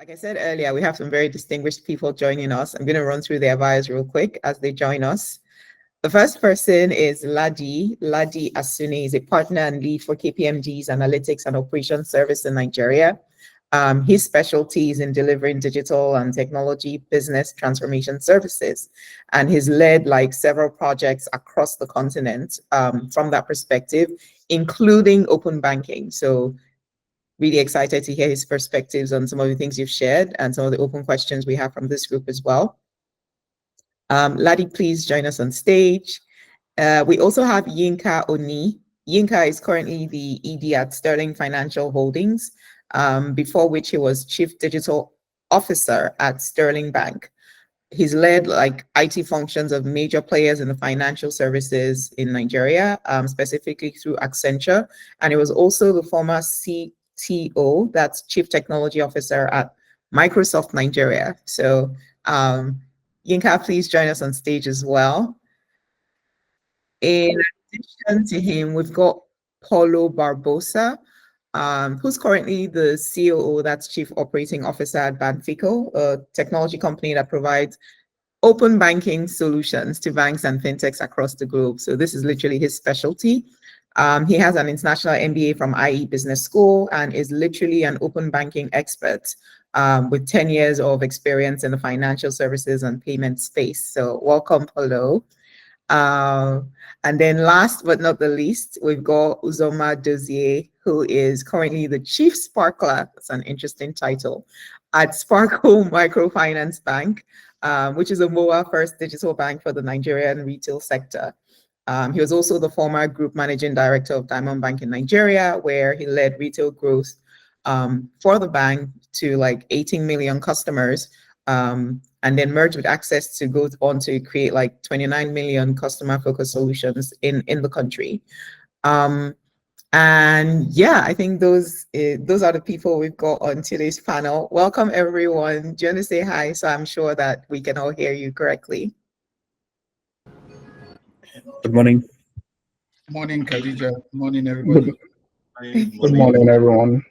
Like I said earlier, we have some very distinguished people joining us. I'm going to run through their bios real quick as they join us. The first person is Ladi. Ladi Asuni is a partner and lead for KPMG's Analytics and Operations Service in Nigeria. His specialty is in delivering digital and technology business transformation services. And he's led like several projects across the continent from that perspective, including open banking. So really excited to hear his perspectives on some of the things you've shared and some of the open questions we have from this group as well. Ladi, please join us on stage. We also have Yinka Oni. Yinka is currently the ED at Sterling Financial Holdings, before which he was Chief Digital Officer at Sterling Bank. He's led like IT functions of major players in the financial services in Nigeria, specifically through Accenture. And he was also the former CTO, that's Chief Technology Officer at Microsoft Nigeria. So Yinka, please join us on stage as well. In addition to him, we've got Paulo Barbosa, who's currently the COO, that's Chief Operating Officer at Banfico, a technology company that provides open banking solutions to banks and fintechs across the globe. So this is literally his specialty. He has an international MBA from IE Business School and is literally an open banking expert with 10 years of experience in the financial services and payment space. So welcome, Paulo. And then last but not the least, we've got Uzoma Dozier, who is currently the Chief Sparkler, that's an interesting title, at Sparkle Microfinance Bank, which is a mobile-first digital bank for the Nigerian retail sector. He was also the former Group Managing Director of Diamond Bank in Nigeria, where he led retail growth for the bank to like 18 million customers, and then merged with Access to go on to create like 29 million customer-focused solutions in the country. And yeah, I think those are the people we've got on today's panel. Welcome, everyone. Do you want to say hi? So I'm sure that we can all hear you correctly. Good morning. Morning, Khadija. Morning, everybody. Good morning, everyone.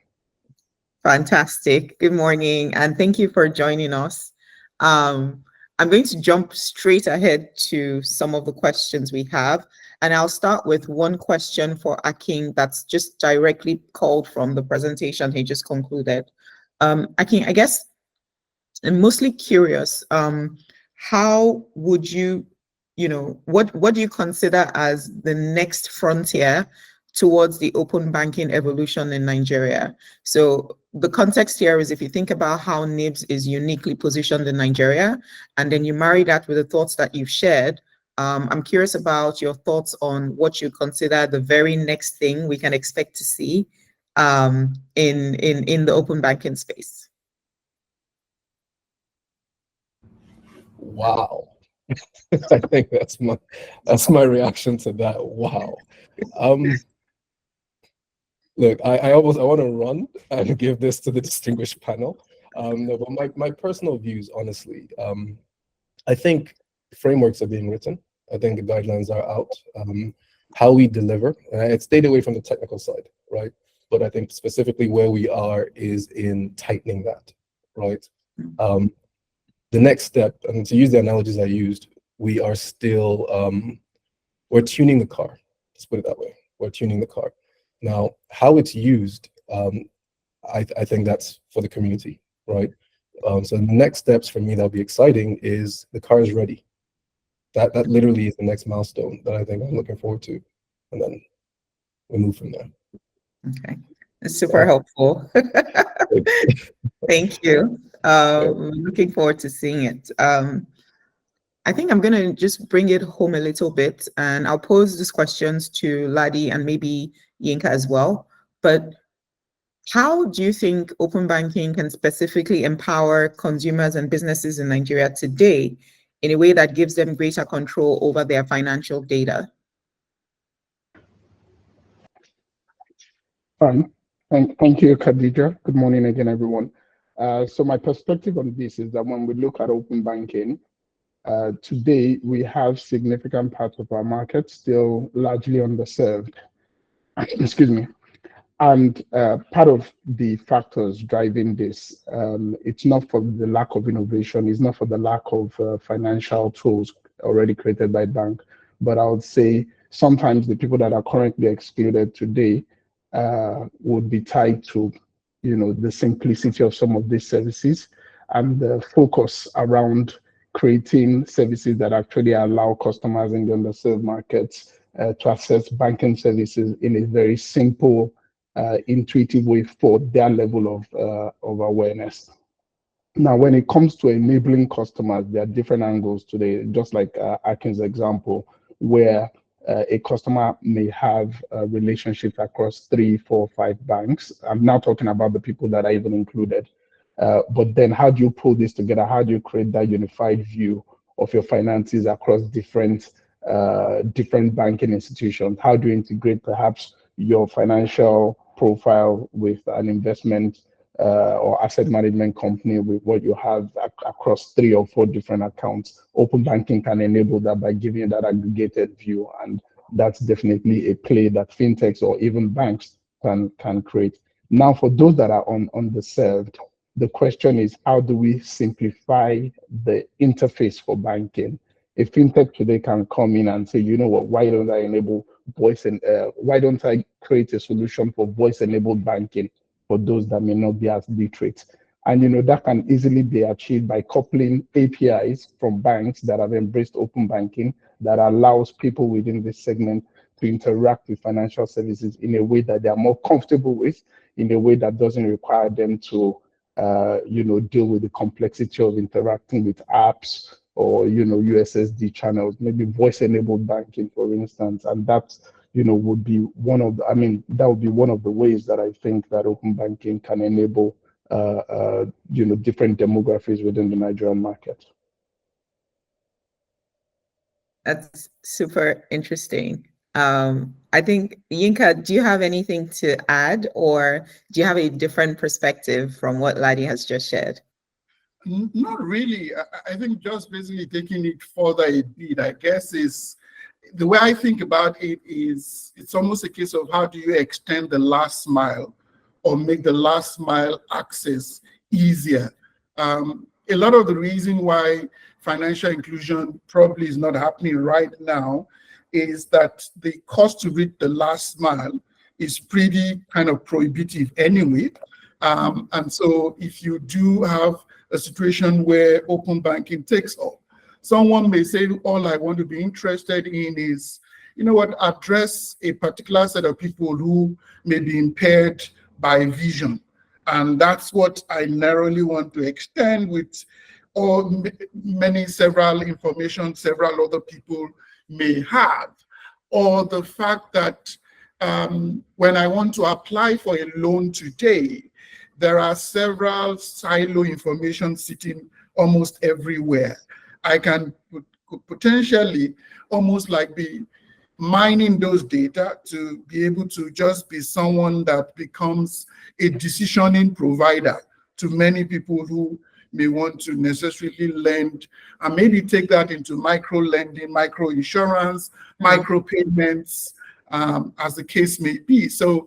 Fantastic. Good morning, and thank you for joining us. I'm going to jump straight ahead to some of the questions we have, and I'll start with one question for Akin that's just directly called from the presentation he just concluded. Akin, I guess I'm mostly curious, how would you, what do you consider as the next frontier towards the open banking evolution in Nigeria? So the context here is if you think about how NIBSS is uniquely positioned in Nigeria, and then you marry that with the thoughts that you've shared, I'm curious about your thoughts on what you consider the very next thing we can expect to see in the open banking space. Wow. I think that's my reaction to that. Wow. Look, I want to run and give this to the distinguished panel. No, but my personal views, honestly, I think frameworks are being written. I think the guidelines are out. How we deliver, it stayed away from the technical side, right? But I think specifically where we are is in tightening that, right? The next step, and to use the analogies I used, we are still, we're tuning the car. Let's put it that way. We're tuning the car. Now, how it's used, I think that's for the community, right? So the next steps for me that'll be exciting is the car is ready. That literally is the next milestone that I think I'm looking forward to, and then we move from there. Okay, it's super helpful. Thank you. Looking forward to seeing it. I think I'm going to just bring it home a little bit, and I'll pose these questions to Ladi and maybe Yinka as well. But how do you think open banking can specifically empower consumers and businesses in Nigeria today in a way that gives them greater control over their financial data? Thank you, Khadija. Good morning again, everyone. So my perspective on this is that when we look at open banking, today we have significant parts of our market still largely underserved. Excuse me. And part of the factors driving this, it's not for the lack of innovation, it's not for the lack of financial tools already created by bank, but I would say sometimes the people that are currently excluded today would be tied to, the simplicity of some of these services and the focus around creating services that actually allow customers in the underserved markets to access banking services in a very simple, intuitive way for their level of awareness. Now, when it comes to enabling customers, there are different angles today, just like Akin's example, where a customer may have relationships across 3, 4, 5 banks. I'm now talking about the people that are even included. But then how do you pull this together? How do you create that unified view of your finances across different banking institutions? How do you integrate perhaps your financial profile with an investment or asset management company with what you have across 3 or 4 different accounts? Open banking can enable that by giving you that aggregated view, and that's definitely a play that fintechs or even banks can create. Now, for those that are underserved, the question is, how do we simplify the interface for banking? A fintech today can come in and say, you know what, why don't I enable voice and why don't I create a solution for voice-enabled banking for those that may not be as literate? And that can easily be achieved by coupling APIs from banks that have embraced open banking that allows people within this segment to interact with financial services in a way that they are more comfortable with, in a way that doesn't require them to deal with the complexity of interacting with apps or USSD channels, maybe voice-enabled banking, for instance. And that would be one of the ways that I think that open banking can enable different demographics within the Nigerian market. That's super interesting. I think, Yinka, do you have anything to add, or do you have a different perspective from what Ladi has just shared? Not really. I think just basically taking it further a bit, I guess, is the way I think about it is it's almost a case of how do you extend the last mile or make the last mile access easier. A lot of the reason why financial inclusion probably is not happening right now is that the cost to reach the last mile is pretty kind of prohibitive anyway. And so if you do have a situation where open banking takes off, someone may say, all I want to be interested in is, address a particular set of people who may be impaired by vision. And that's what I narrowly want to extend with several information several other people may have. Or the fact that when I want to apply for a loan today, there are several silo information sitting almost everywhere. I can potentially almost like be mining those data to be able to just be someone that becomes a decisioning provider to many people who may want to necessarily lend, and maybe take that into micro lending, micro insurance, micro payments, as the case may be. So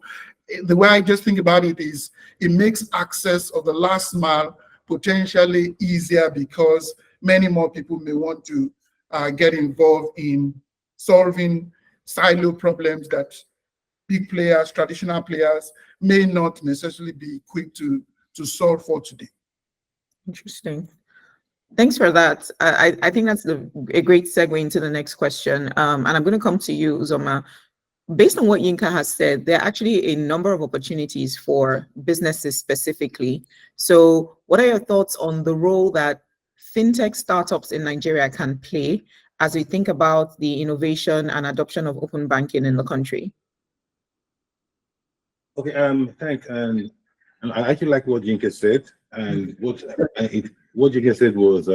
the way I just think about it is it makes access of the last mile potentially easier because many more people may want to get involved in solving silo problems that big players, traditional players may not necessarily be quick to solve for today. Interesting. Thanks for that. I think that's a great segue into the next question. And I'm going to come to you, Uzoma. Based on what Yinka has said, there are actually a number of opportunities for businesses specifically. So what are your thoughts on the role that fintech startups in Nigeria can play as we think about the innovation and adoption of open banking in the country? Okay, thanks. And I actually like what Yinka said. And what Yinka said was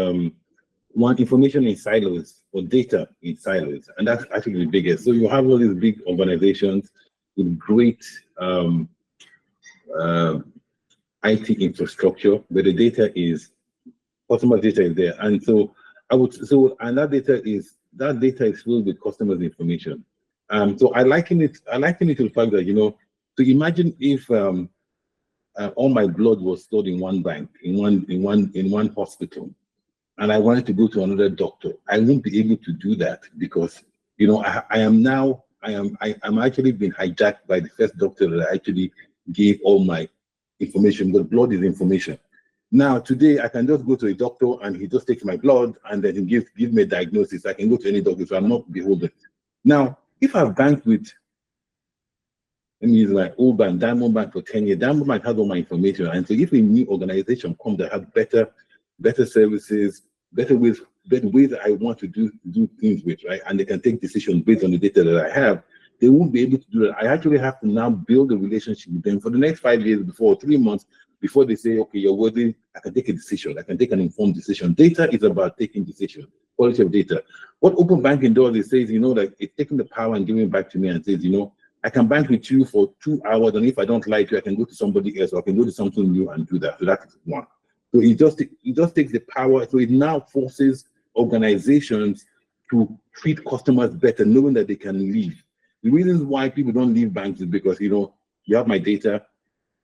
one, information in silos or data in silos, and that's actually the biggest. So you have all these big organizations with great IT infrastructure, but the data is customer data is there, and so that data is filled with customers' information. So I liken it to the fact that So imagine if all my blood was stored in one bank, in one hospital, and I wanted to go to another doctor. I won't be able to do that because I'm actually been hijacked by the first doctor that actually gave all my information. But blood is information. Now today I can just go to a doctor and he just takes my blood and then he give me a diagnosis. I can go to any doctor, so I'm not beholden. Now, if I've banked with, let me use my old bank, Diamond Bank, for 10 years, Diamond Bank has all my information. And so if a new organization comes that has better services, better ways that I want to do things with, right? And they can take decisions based on the data that I have, they won't be able to do that. I actually have to now build a relationship with them for the next 5 years, before 3 months, before they say, okay, you're worthy, I can take a decision. I can take an informed decision. Data is about taking decisions, quality of data. What open banking does, it says, like it's taking the power and giving it back to me and says, I can bank with you for 2 hours, and if I don't like you, I can go to somebody else, or I can go to something new and do that. So that's one. So it just takes the power. So it now forces organizations to treat customers better, knowing that they can leave. The reasons why people don't leave banks is because you have my data,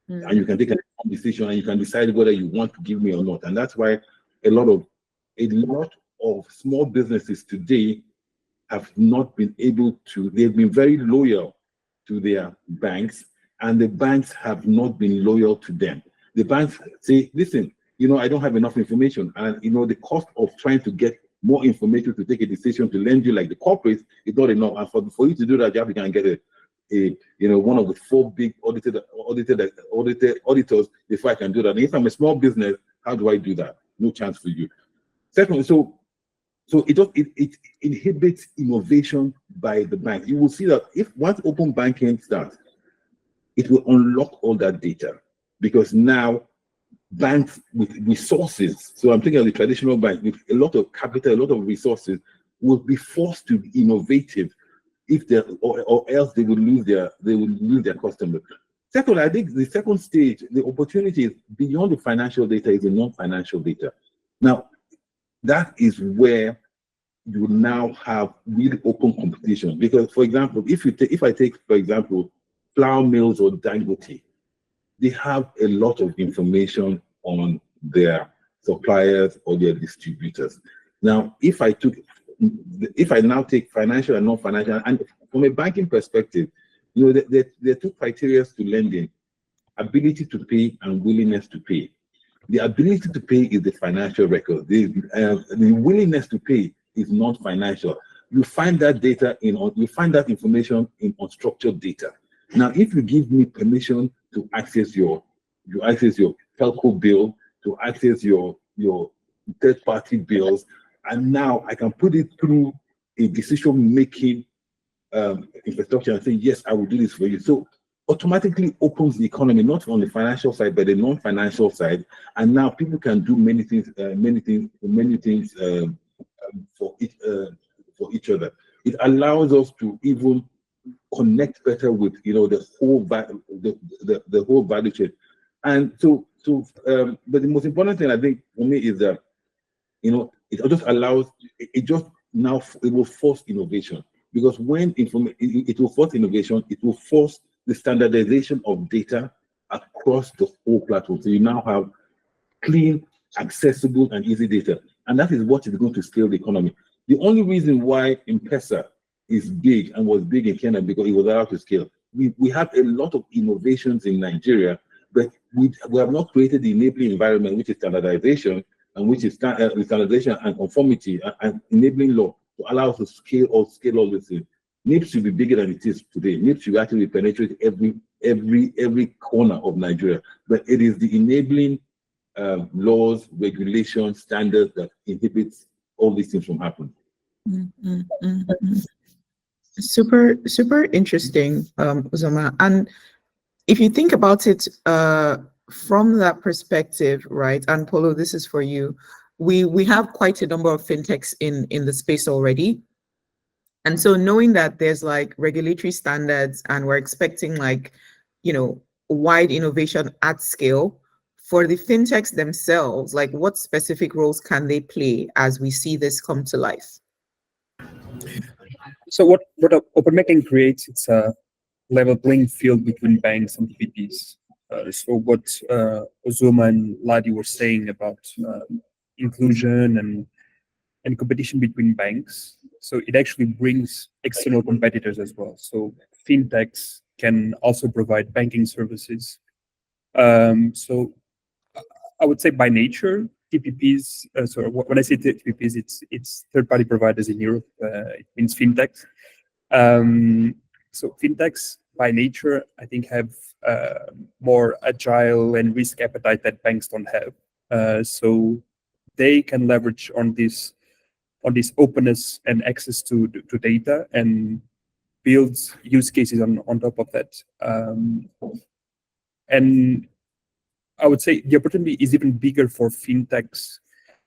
and you can take a decision, and you can decide whether you want to give me or not. And that's why a lot of small businesses today have not been able to. They've been very loyal to their banks, and the banks have not been loyal to them. The banks say, listen, I don't have enough information, and the cost of trying to get more information to take a decision to lend you like the corporates is not enough. And for you to do that, you have to get one of the 4 big auditors before I can do that. And if I'm a small business, how do I do that? No chance for you. Secondly, so it inhibits innovation by the bank. You will see that once open banking starts, it will unlock all that data, because now banks with resources, so I'm thinking of the traditional bank with a lot of capital, a lot of resources, will be forced to be innovative or else they will lose their customers. Second, I think the second stage, the opportunity is beyond the financial data, is the non-financial data. Now, that is where you now have really open competition. Because, for example, if I take, for example, flour mills or Dangote, they have a lot of information on their suppliers or their distributors. Now, if I now take financial and non-financial, and from a banking perspective, there are 2 criteria to lending: ability to pay and willingness to pay. The ability to pay is the financial record. The willingness to pay is non-financial. You find that information in unstructured data. Now, if you give me permission to access your telco bill, to access your third-party bills, and now I can put it through a decision-making infrastructure and say, yes, I will do this for you. So automatically opens the economy, not on the financial side, but the non-financial side. And now people can do many things for each other. It allows us to even connect better with the whole value chain. And but the most important thing I think for me is that it just allows it will force innovation, because when it will force innovation, it will force the standardization of data across the whole platform. So you now have clean, accessible, and easy data, and that is what is going to scale the economy. The only reason why M-Pesa is big and was big in Kenya, because it was allowed to scale. We have a lot of innovations in Nigeria, but we have not created the enabling environment, which is standardization, and which is standardization and conformity and enabling law to allow us to scale all these things. NIPS should be bigger than it is today. NIPS should actually penetrate every corner of Nigeria, but it is the enabling laws, regulations, standards that inhibits all these things from happening. Super, super interesting, Uzoma. And if you think about it from that perspective, right? And Polo, this is for you. We have quite a number of fintechs in the space already. And so knowing that there's like regulatory standards and we're expecting wide innovation at scale, for the fintechs themselves, like what specific roles can they play as we see this come to life? So what open banking creates, it's a level playing field between banks and TPPs. So what Ozoma and Ladi were saying about inclusion and competition between banks. So it actually brings external competitors as well. So fintechs can also provide banking services. So I would say by nature, TPPs, so when I say TPPs, it's third-party providers in Europe. It means fintechs. So fintechs by nature, I think, have more agile and risk appetite that banks don't have. So they can leverage on this openness and access to data and build use cases on top of that. And I would say the opportunity is even bigger for fintechs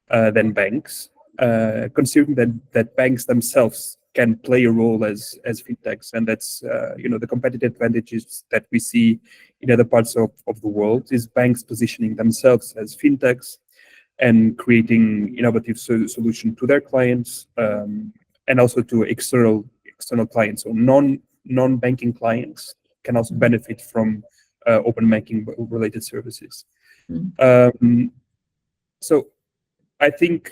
than banks, considering that banks themselves can play a role as fintechs, and that's the competitive advantages that we see in other parts of the world is banks positioning themselves as fintechs and creating innovative solution to their clients, and also to external clients. So non-banking clients can also benefit from open banking related services. So I think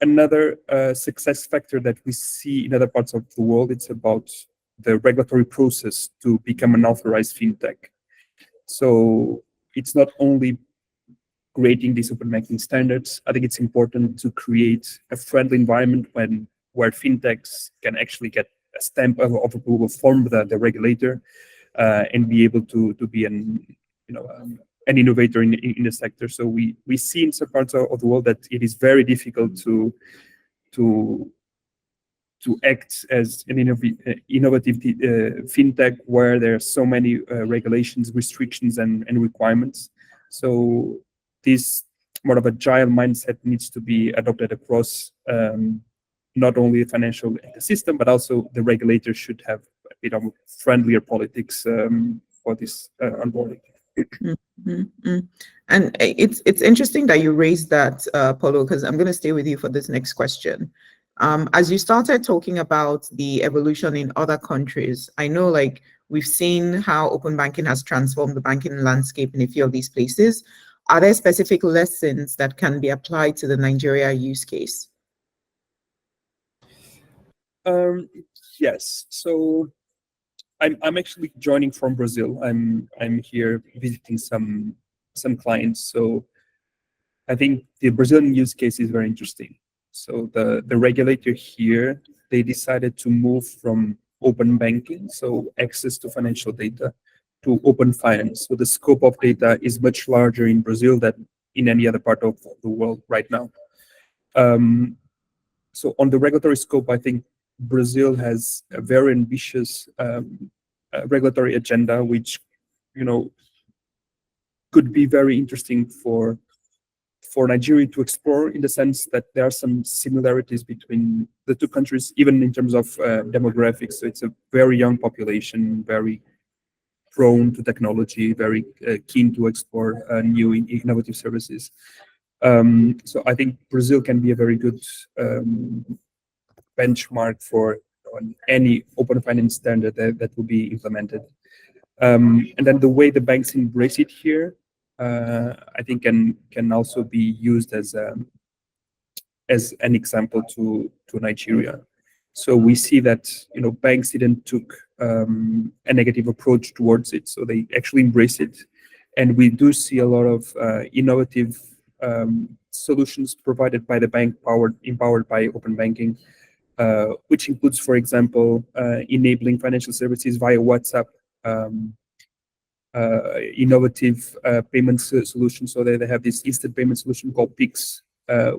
another success factor that we see in other parts of the world, it's about the regulatory process to become an authorized fintech. So it's not only creating these open banking standards. I think it's important to create a friendly environment where fintechs can actually get a stamp of approval from the regulator, and be able to be an innovator in the sector. So we see in some parts of the world that it is very difficult to act as an innovative fintech where there are so many regulations, restrictions, and requirements. So this more of agile mindset needs to be adopted across not only the financial ecosystem, but also the regulator should have a bit of friendlier politics for this onboarding. And it's interesting that you raised that, Paulo, because I'm going to stay with you for this next question. As you started talking about the evolution in other countries, I know we've seen how open banking has transformed the banking landscape in a few of these places. Are there specific lessons that can be applied to the Nigeria use case? Yes. So I'm actually joining from Brazil. I'm here visiting some clients. So I think the Brazilian use case is very interesting. So the regulator here, they decided to move from open banking, so access to financial data, to open finance. So the scope of data is much larger in Brazil than in any other part of the world right now. So on the regulatory scope, I think Brazil has a very ambitious regulatory agenda, which could be very interesting for Nigeria to explore, in the sense that there are some similarities between the two countries, even in terms of demographics. So it's a very young population, very prone to technology, very keen to explore new innovative services. So I think Brazil can be a very good benchmark for any open finance standard that will be implemented. And then the way the banks embrace it here, I think can also be used as an example to Nigeria. So we see that banks didn't took a negative approach towards it, so they actually embrace it, and we do see a lot of innovative solutions provided by the bank, empowered by open banking, which includes, for example, enabling financial services via WhatsApp, innovative payment solutions. So they have this instant payment solution called Pix,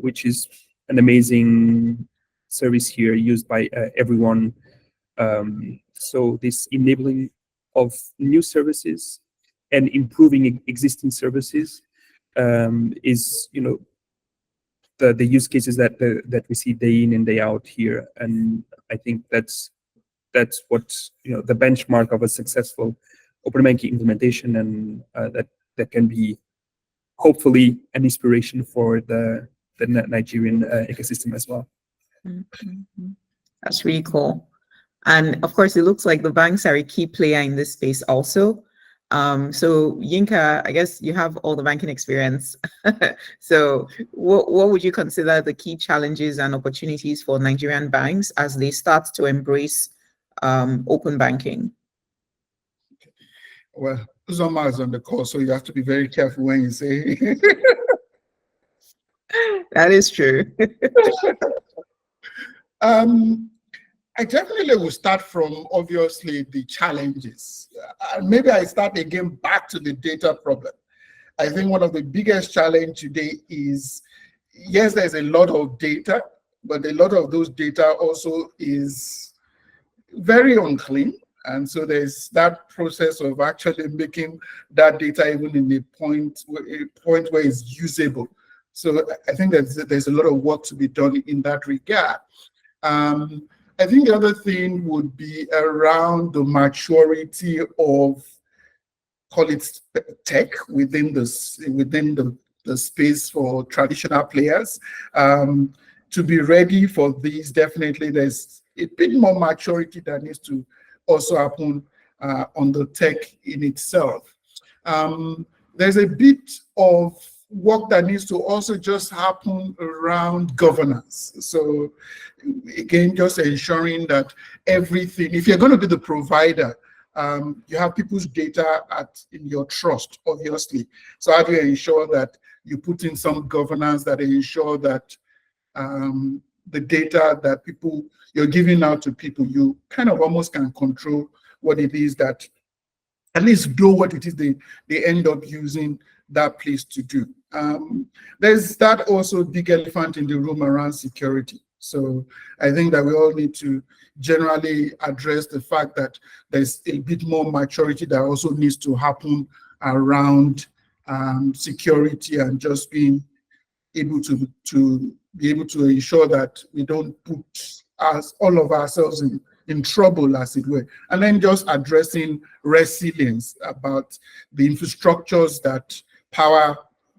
which is an amazing service here used by everyone. So this enabling of new services and improving existing services is the use cases that we see day in and day out here, and I think that's what the benchmark of a successful open banking implementation, and that can be hopefully an inspiration for the Nigerian ecosystem as well. That's really cool. And of course, it looks like the banks are a key player in this space also. So Yinka, I guess you have all the banking experience. So what would you consider the key challenges and opportunities for Nigerian banks as they start to embrace open banking? Well, Uzoma is on the call, so you have to be very careful when you say. That is true. I definitely will start from obviously the challenges. Maybe I start again back to the data problem. I think one of the biggest challenge today is, yes, there's a lot of data, but a lot of those data also is very unclean. And so there's that process of actually making that data even in a point where it's usable. So I think there's a lot of work to be done in that regard. I think the other thing would be around the maturity of, call it tech within the space for traditional players. To be ready for these, definitely there's a bit more maturity that needs to also happen on the tech in itself. There's a bit of work that needs to also just happen around governance. So again, just ensuring that everything, if you're going to be the provider, you have people's data in your trust, obviously. So how do you ensure that you put in some governance that ensure that the data that you're giving out to people, you kind of almost can control what it is that, at least know what it is they end up using that place to do. There's that also big elephant in the room around security. So I think that we all need to generally address the fact that there's a bit more maturity that also needs to happen around security and just being able to be able to ensure that we don't put all of ourselves in trouble, as it were. And then just addressing resilience about the infrastructures that power,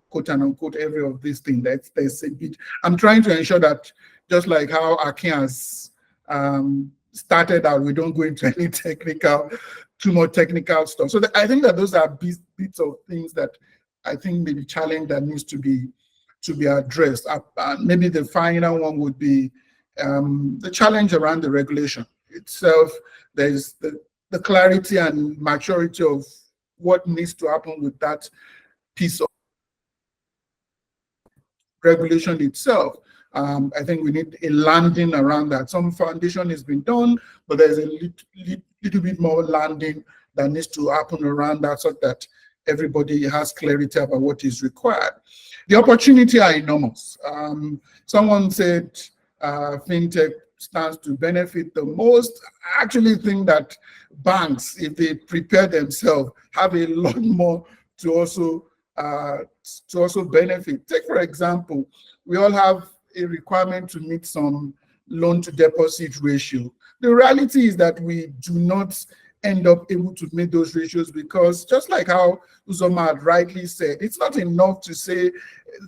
quote and unquote, every of these things. There's a bit. I'm trying to ensure that just like how Akin has started out, we don't go into any too much technical stuff. So I think that those are bits of things that I think maybe challenge that needs to be addressed. Maybe the final one would be the challenge around the regulation itself. There's the clarity and maturity of what needs to happen with that piece of regulation itself. I think we need a landing around that. Some foundation has been done, but there's a little bit more landing that needs to happen around that so that everybody has clarity about what is required. The opportunity are enormous. Someone said fintech stands to benefit the most. I actually think that banks, if they prepare themselves, have a lot more to also benefit. Take, for example, we all have a requirement to meet some loan to deposit ratio. The reality is that we do not end up able to meet those ratios because, just like how Uzoma had rightly said, it's not enough to say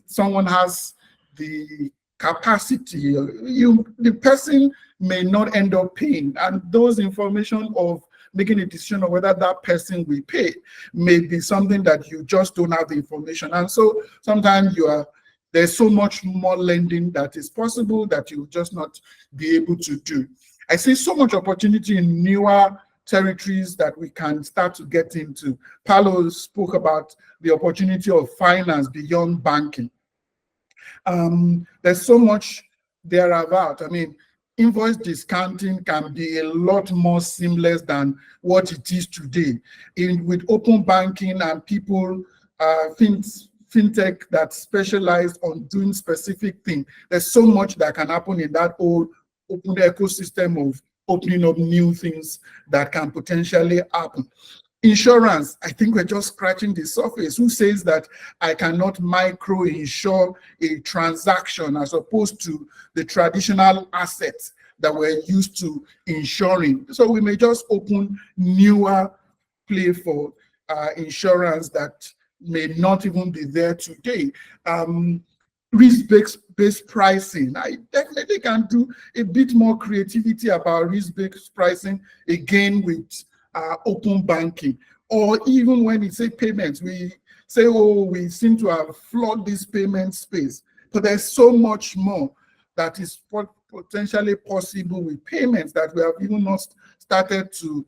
someone has the capacity. The person may not end up paying, and those information of making a decision of whether that person will pay may be something that you just don't have the information. And so sometimes there's so much more lending that is possible that you will just not be able to do. I see so much opportunity in newer territories that we can start to get into. Paulo spoke about the opportunity of finance beyond banking. There's so much thereabout. I mean, invoice discounting can be a lot more seamless than what it is today. With open banking and people, fintech that specialize on doing specific things, there's so much that can happen in that whole open ecosystem of opening up new things that can potentially happen. Insurance, I think we're just scratching the surface. Who says that I cannot micro insure a transaction as opposed to the traditional assets that we're used to insuring? So we may just open newer play for insurance that may not even be there today. risk-based pricing. I definitely can do a bit more creativity about risk-based pricing, again, with open banking. Or even when we say payments, we say, oh, we seem to have flooded this payment space. But there's so much more that is potentially possible with payments that we have even not started to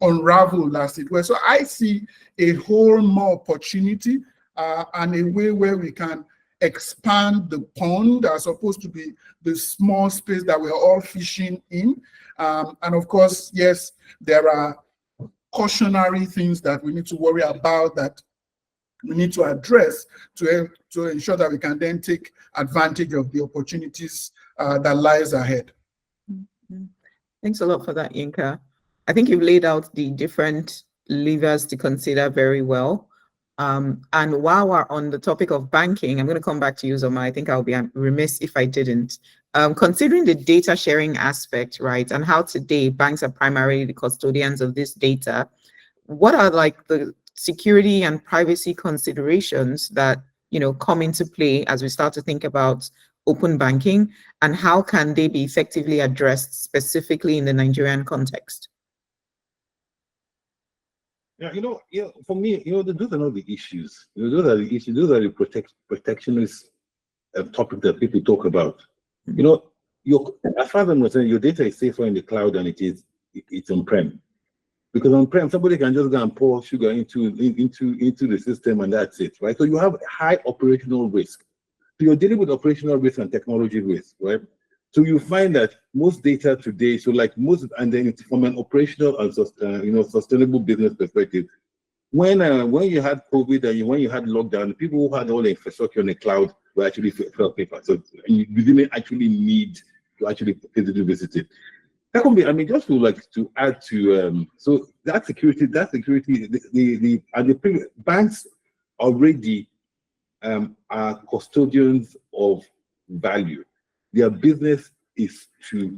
unravel, as it were. So I see a whole more opportunity and a way where we can expand the pond as opposed to be the small space that we're all fishing in. And of course, yes, there are cautionary things that we need to worry about, that we need to address to ensure that we can then take advantage of the opportunities that lies ahead. Thanks a lot for that, Yinka. I think you've laid out the different levers to consider very well. And while we're on the topic of banking, I'm going to come back to you, Zoma. I think I'll be remiss if I didn't. Considering the data sharing aspect, right, and how today banks are primarily the custodians of this data, what are like the security and privacy considerations that, you know, come into play as we start to think about open banking, and how can they be effectively addressed specifically in the Nigerian context? Yeah, for me, those are not the issues. Those are the issues. Those are the protectionist topic that people talk about. As far as I'm concerned, your data is safer in the cloud than it's on-prem. Because on-prem, somebody can just go and pour sugar into the system, and that's it, right? So you have high operational risk. So you're dealing with operational risk and technology risk, right? So you find that most data today, and then from an operational and sustainable business perspective, when you had COVID and when you had lockdown, people who had all the infrastructure in the cloud were actually felt paper. So you didn't actually need to actually physically visit it. Secondly, just to add to so that security, the banks already are custodians of value. Their business is to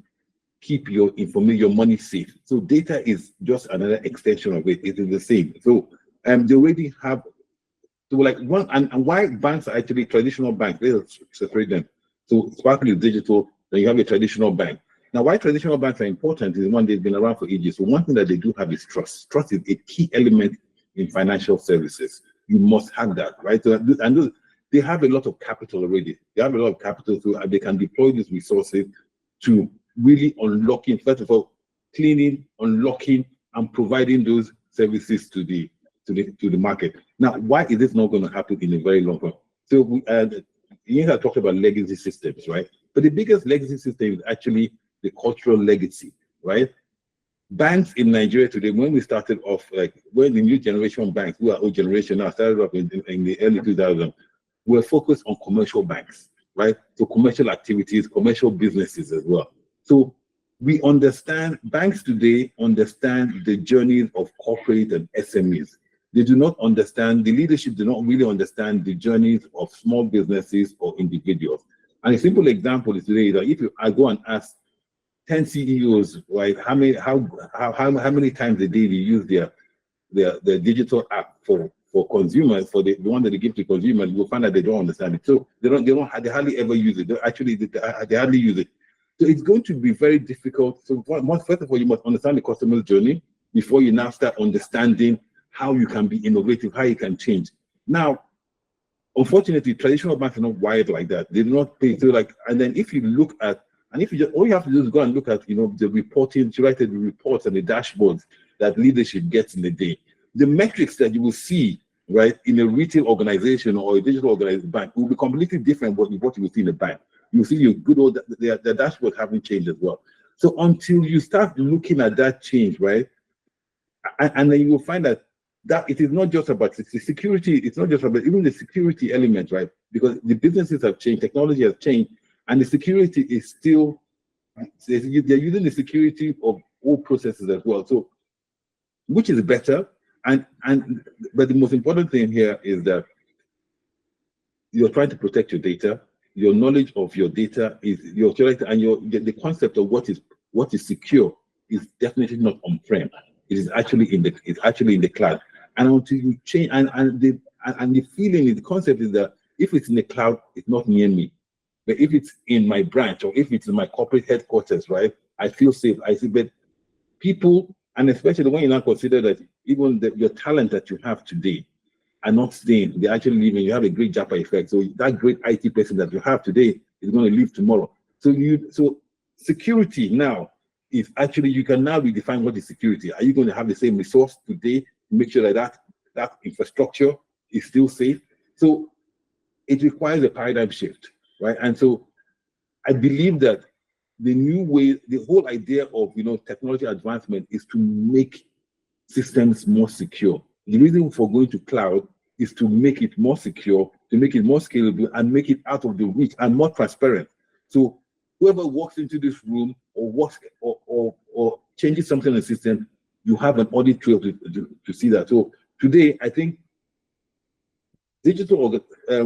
keep your information, your money safe. So data is just another extension of it. It is the same. So they already have, and why banks are actually traditional banks, let's separate them. So Sparkle is digital, then you have a traditional bank. Now, why traditional banks are important is one, they've been around for ages. So one thing that they do have is trust. Trust is a key element in financial services. You must have that, right? So, they have a lot of capital already. They have a lot of capital, so they can deploy these resources to really unlocking, first of all, cleaning, unlocking, and providing those services to the market. Now, why is this not going to happen in a very long run? So you have talked about legacy systems, right? But the biggest legacy system is actually the cultural legacy, right? Banks in Nigeria today, when we started off, when the new generation banks, who are old generation now, started off in the early 2000s, we're focused on commercial banks, right? So commercial activities, commercial businesses as well. So we understand, banks today understand the journeys of corporate and SMEs. They do not understand, the leadership do not really understand the journeys of small businesses or individuals. And a simple example is today that if I go and ask 10 CEOs, right, how many times a day they use their digital app for consumers, for the one that they give to consumers, you'll find that they don't understand it. So they hardly ever use it. They hardly use it. So it's going to be very difficult. So first of all, you must understand the customer's journey before you now start understanding how you can be innovative, how you can change. Now, unfortunately, traditional banks are not wired like that. They do not pay. So and then if you look at, and if you just, all you have to do is go and look at, the reporting, the reports and the dashboards that leadership gets in the day. The metrics that you will see, right, in a retail organization or a digital organized bank will be completely different from what you will see in a bank. You see your good old, the dashboard haven't changed as well. So until you start looking at that change, right, and then you will find that it is not just about the security, it's not just about even the security element, right? Because the businesses have changed, technology has changed, and the security is still, they're using the security of all processes as well. So, which is better? But the most important thing here is that you're trying to protect your data. Your knowledge of your data is the concept of what is secure is definitely not on-prem. It is actually in the cloud. And until you change, and the feeling, the concept is that if it's in the cloud, it's not near me. But if it's in my branch or if it's in my corporate headquarters, right, I feel safe. I see, but people, and especially when you now consider that even your talent that you have today are not staying, they're actually leaving. You have a great Japa effect. So that great IT person that you have today is going to leave tomorrow. So security now is actually, you can now redefine what is security. Are you going to have the same resource today to make sure that infrastructure is still safe? So it requires a paradigm shift, right? And so I believe that the new way, the whole idea of technology advancement is to make systems more secure. The reason for going to cloud is to make it more secure, to make it more scalable, and make it out of the reach and more transparent. So whoever walks into this room or works or changes something in the system, you have an audit trail to see that. So today, I think digital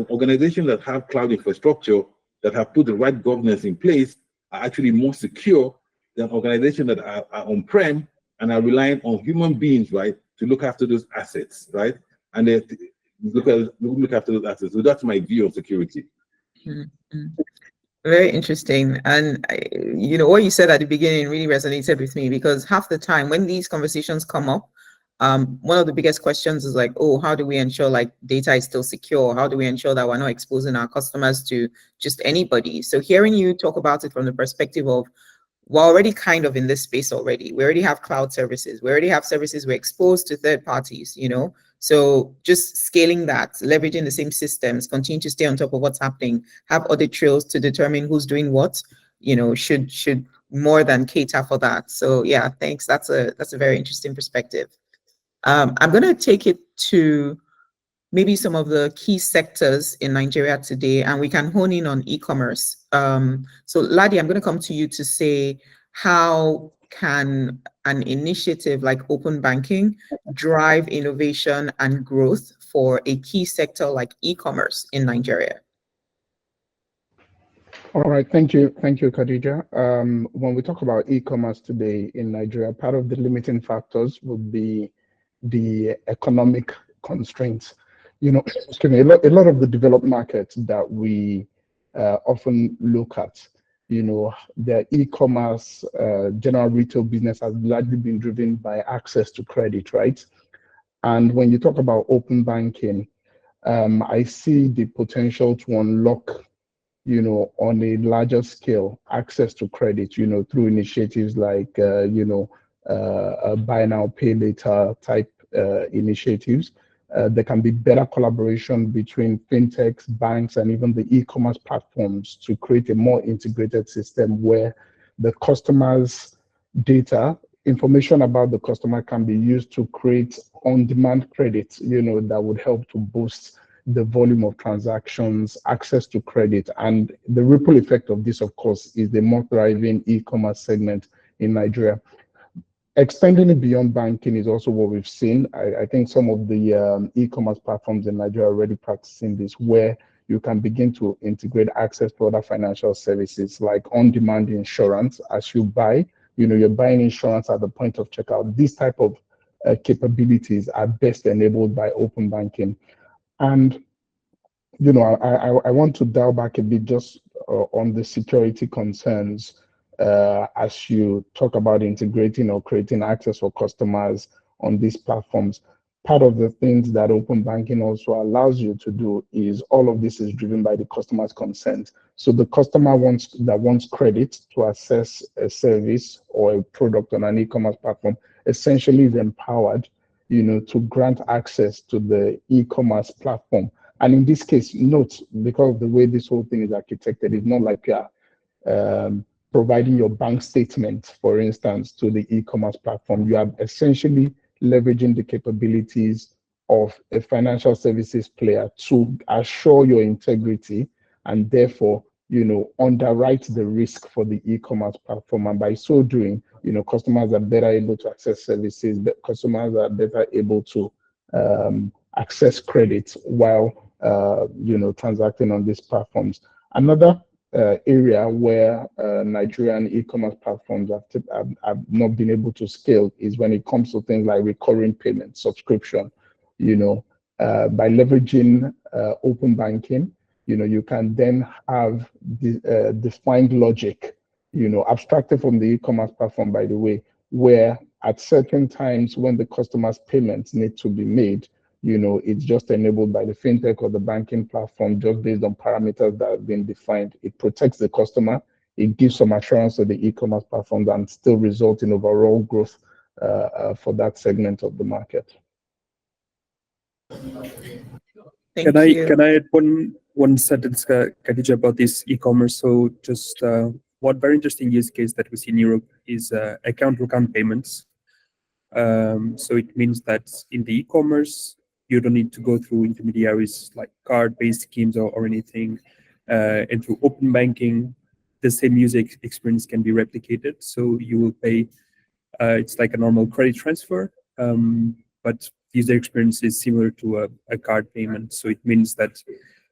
organizations that have cloud infrastructure, that have put the right governance in place, are actually more secure than organizations that are on-prem and are relying on human beings, right, to look after those assets, right? And they look after those assets. So that's my view of security. Mm-hmm. Very interesting. And what you said at the beginning really resonated with me, because half the time when these conversations come up, one of the biggest questions is like, oh, how do we ensure like data is still secure? How do we ensure that we're not exposing our customers to just anybody? So hearing you talk about it from the perspective of, we're already kind of in this space already. We already have cloud services. We already have services we're exposed to third parties, So just scaling that, leveraging the same systems, continue to stay on top of what's happening, have audit trails to determine who's doing what, should more than cater for that. So yeah, thanks. That's a very interesting perspective. I'm going to take it to maybe some of the key sectors in Nigeria today, and we can hone in on e-commerce. So Ladi, I'm going to come to you to say, how can an initiative like open banking drive innovation and growth for a key sector like e-commerce in Nigeria? All right, thank you, Khadija. When we talk about e-commerce today in Nigeria, part of the limiting factors would be the economic constraints. Excuse me, a lot of the developed markets that we often look at, the e-commerce, general retail business has largely been driven by access to credit, right? And when you talk about open banking, I see the potential to unlock, on a larger scale, access to credit, through initiatives like, buy now, pay later type initiatives. There can be better collaboration between fintechs, banks, and even the e-commerce platforms to create a more integrated system where the customer's data, information about the customer, can be used to create on-demand credit, that would help to boost the volume of transactions, access to credit. And the ripple effect of this, of course, is the more thriving e-commerce segment in Nigeria. Extending it beyond banking is also what we've seen. I think some of the e-commerce platforms in Nigeria are already practicing this, where you can begin to integrate access to other financial services like on-demand insurance. As you buy, you're buying insurance at the point of checkout. These type of capabilities are best enabled by open banking. And, I want to dial back a bit just on the security concerns. As you talk about integrating or creating access for customers on these platforms, part of the things that open banking also allows you to do is all of this is driven by the customer's consent. So the customer wants credit to access a service or a product on an e-commerce platform essentially is empowered, to grant access to the e-commerce platform. And in this case, note, because of the way this whole thing is architected, it's not like providing your bank statement, for instance, to the e-commerce platform. You are essentially leveraging the capabilities of a financial services player to assure your integrity and therefore, underwrite the risk for the e-commerce platform. And by so doing, customers are better able to access services, but customers are better able to access credit while, transacting on these platforms. Another area where Nigerian e-commerce platforms have not been able to scale is when it comes to things like recurring payment, subscription. By leveraging open banking, you can then have the defined logic, abstracted from the e-commerce platform, by the way, where at certain times when the customer's payments need to be made, it's just enabled by the fintech or the banking platform just based on parameters that have been defined. It protects the customer. It gives some assurance to the e-commerce platform and still result in overall growth for that segment of the market. Thank Can you. I add one sentence, Khadija, about this e-commerce? So just one very interesting use case that we see in Europe is account-to-account payments. So it means that in the e-commerce, you don't need to go through intermediaries like card-based schemes or anything. And through open banking, the same user experience can be replicated. So you will pay, it's like a normal credit transfer, but user experience is similar to a card payment. So it means that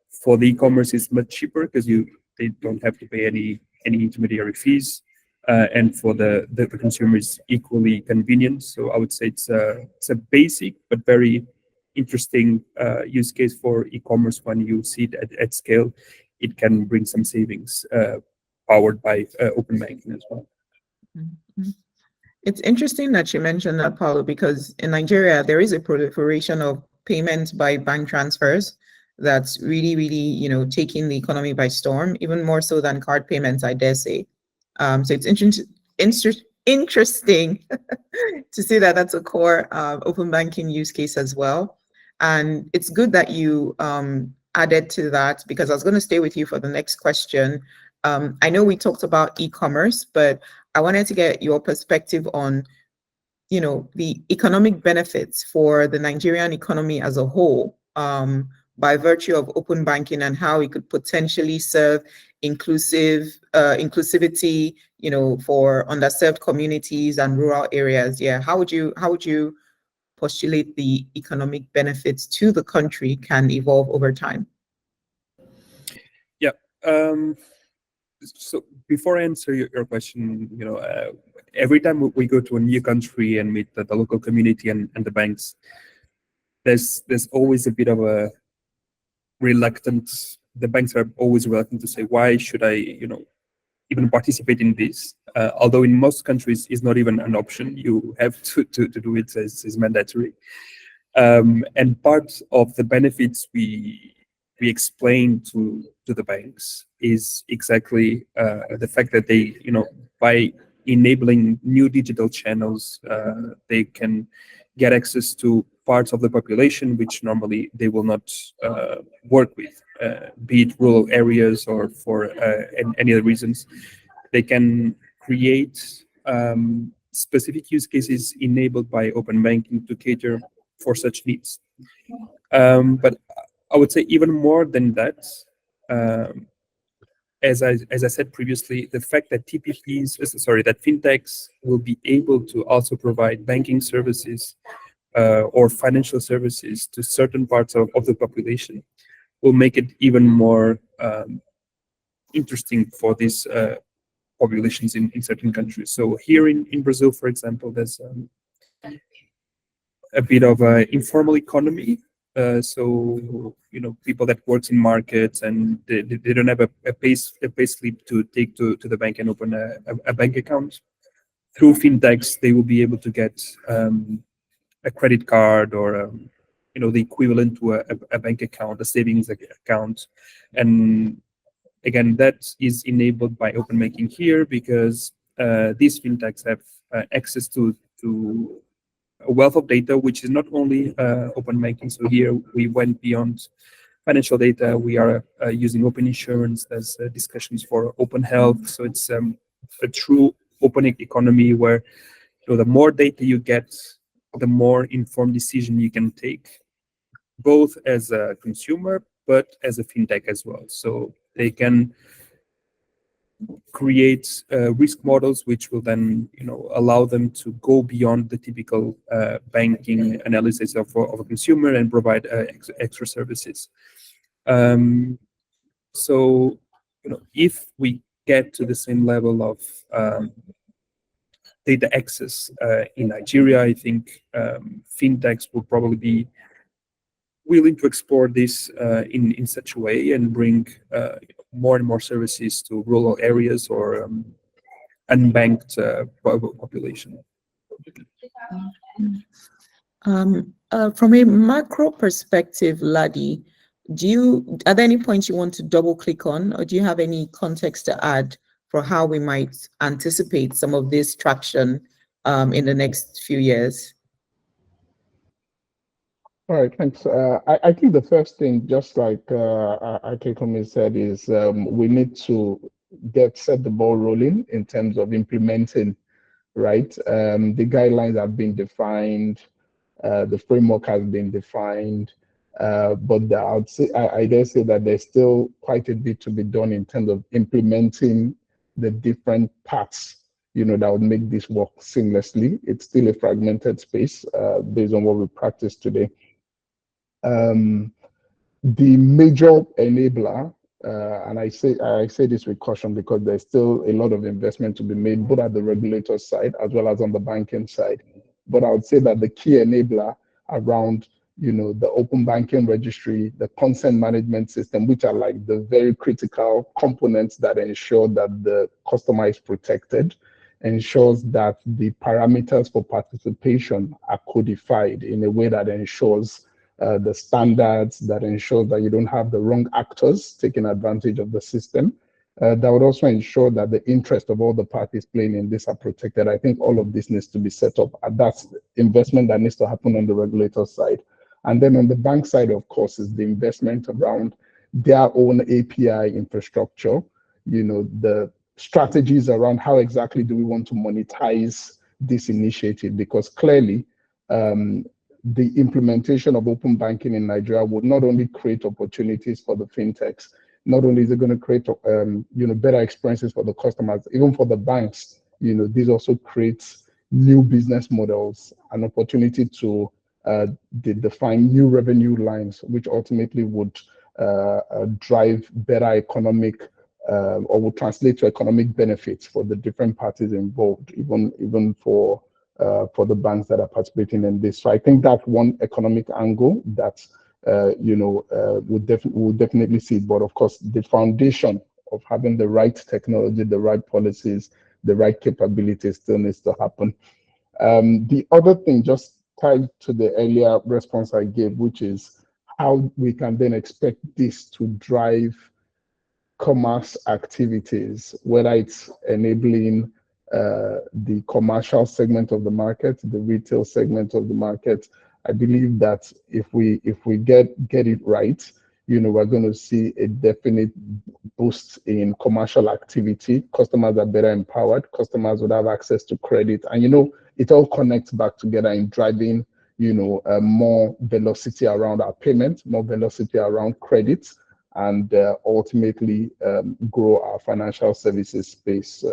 for the e-commerce, it's much cheaper because they don't have to pay any intermediary fees. And for the consumer, is equally convenient. So I would say it's a basic but very interesting use case for e-commerce. When you see it at scale, it can bring some savings powered by open banking as well. Mhm. It's interesting that you mentioned that, Paulo, because in Nigeria, there is a proliferation of payments by bank transfers that's really, really, taking the economy by storm, even more so than card payments, I dare say. So it's interesting to see that that's a core open banking use case as well. And it's good that you added to that, because I was going to stay with you for the next question. I know we talked about e-commerce, but I wanted to get your perspective on, the economic benefits for the Nigerian economy as a whole, by virtue of open banking, and how it could potentially serve inclusivity, for underserved communities and rural areas. Yeah, how would you postulate the economic benefits to the country can evolve over time? Yeah. So before I answer your question, every time we go to a new country and meet the local community and the banks, there's always a bit of a reluctance. The banks are always reluctant to say, why should I, even participate in this? Although in most countries it's not even an option. You have to do it as mandatory. And part of the benefits we explain to the banks is exactly the fact that they, by enabling new digital channels, they can get access to parts of the population which normally they will not work with, be it rural areas or for any other reasons. They can create specific use cases enabled by open banking to cater for such needs. But I would say even more than that, as I said previously, the fact that that fintechs will be able to also provide banking services or financial services to certain parts of the population will make it even more interesting for these populations in certain countries. So here in Brazil, for example, there's a bit of an informal economy. So people that works in markets and they don't have a pay slip to take to the bank and open a bank account. Through fintechs, they will be able to get a credit card or the equivalent to a bank account, a savings account. And again, that is enabled by open banking here, because these fintechs have access to a wealth of data, which is not only open banking. So here we went beyond financial data. We are using open insurance. There's discussions for open health. So it's a true open economy where the more data you get, the more informed decision you can take, both as a consumer, but as a fintech as well. So they can create risk models which will then allow them to go beyond the typical banking analysis of a consumer and provide extra services. So if we get to the same level of data access in Nigeria, I think fintechs will probably be willing to explore this in such a way and bring more and more services to rural areas or unbanked population. From a macro perspective, Ladi, are there any points you want to double click on, or do you have any context to add for how we might anticipate some of this traction in the next few years? All right, thanks. I think the first thing, just like Akekumi said, is we need to set the ball rolling in terms of implementing, right? The guidelines have been defined, the framework has been defined, but I dare say that there's still quite a bit to be done in terms of implementing the different parts, that would make this work seamlessly. It's still a fragmented space based on what we practice today. The major enabler, and I say this with caution because there's still a lot of investment to be made, both at the regulator side as well as on the banking side. But I would say that the key enabler around, the open banking registry, the consent management system, which are like the very critical components that ensure that the customer is protected, ensures that the parameters for participation are codified in a way that ensures the standards, that ensures that you don't have the wrong actors taking advantage of the system. That would also ensure that the interest of all the parties playing in this are protected. I think all of this needs to be set up. And that's investment that needs to happen on the regulator side. And then on the bank side, of course, is the investment around their own API infrastructure, the strategies around how exactly do we want to monetize this initiative, because clearly the implementation of open banking in Nigeria would not only create opportunities for the fintechs, not only is it going to create better experiences for the customers, even for the banks, this also creates new business models, an opportunity to define new revenue lines, which ultimately would drive better economic or will translate to economic benefits for the different parties involved, even for the banks that are participating in this. So I think that's one economic angle that we'll definitely see. But of course, the foundation of having the right technology, the right policies, the right capabilities still needs to happen. The other thing, just tied to the earlier response I gave, which is how we can then expect this to drive commerce activities, whether it's enabling the commercial segment of the market, the retail segment of the market. I believe that if we get it right, we're going to see a definite boost in commercial activity. Customers are better empowered. Customers would have access to credit, and it all connects back together in driving, more velocity around our payments, more velocity around credit, and ultimately grow our financial services space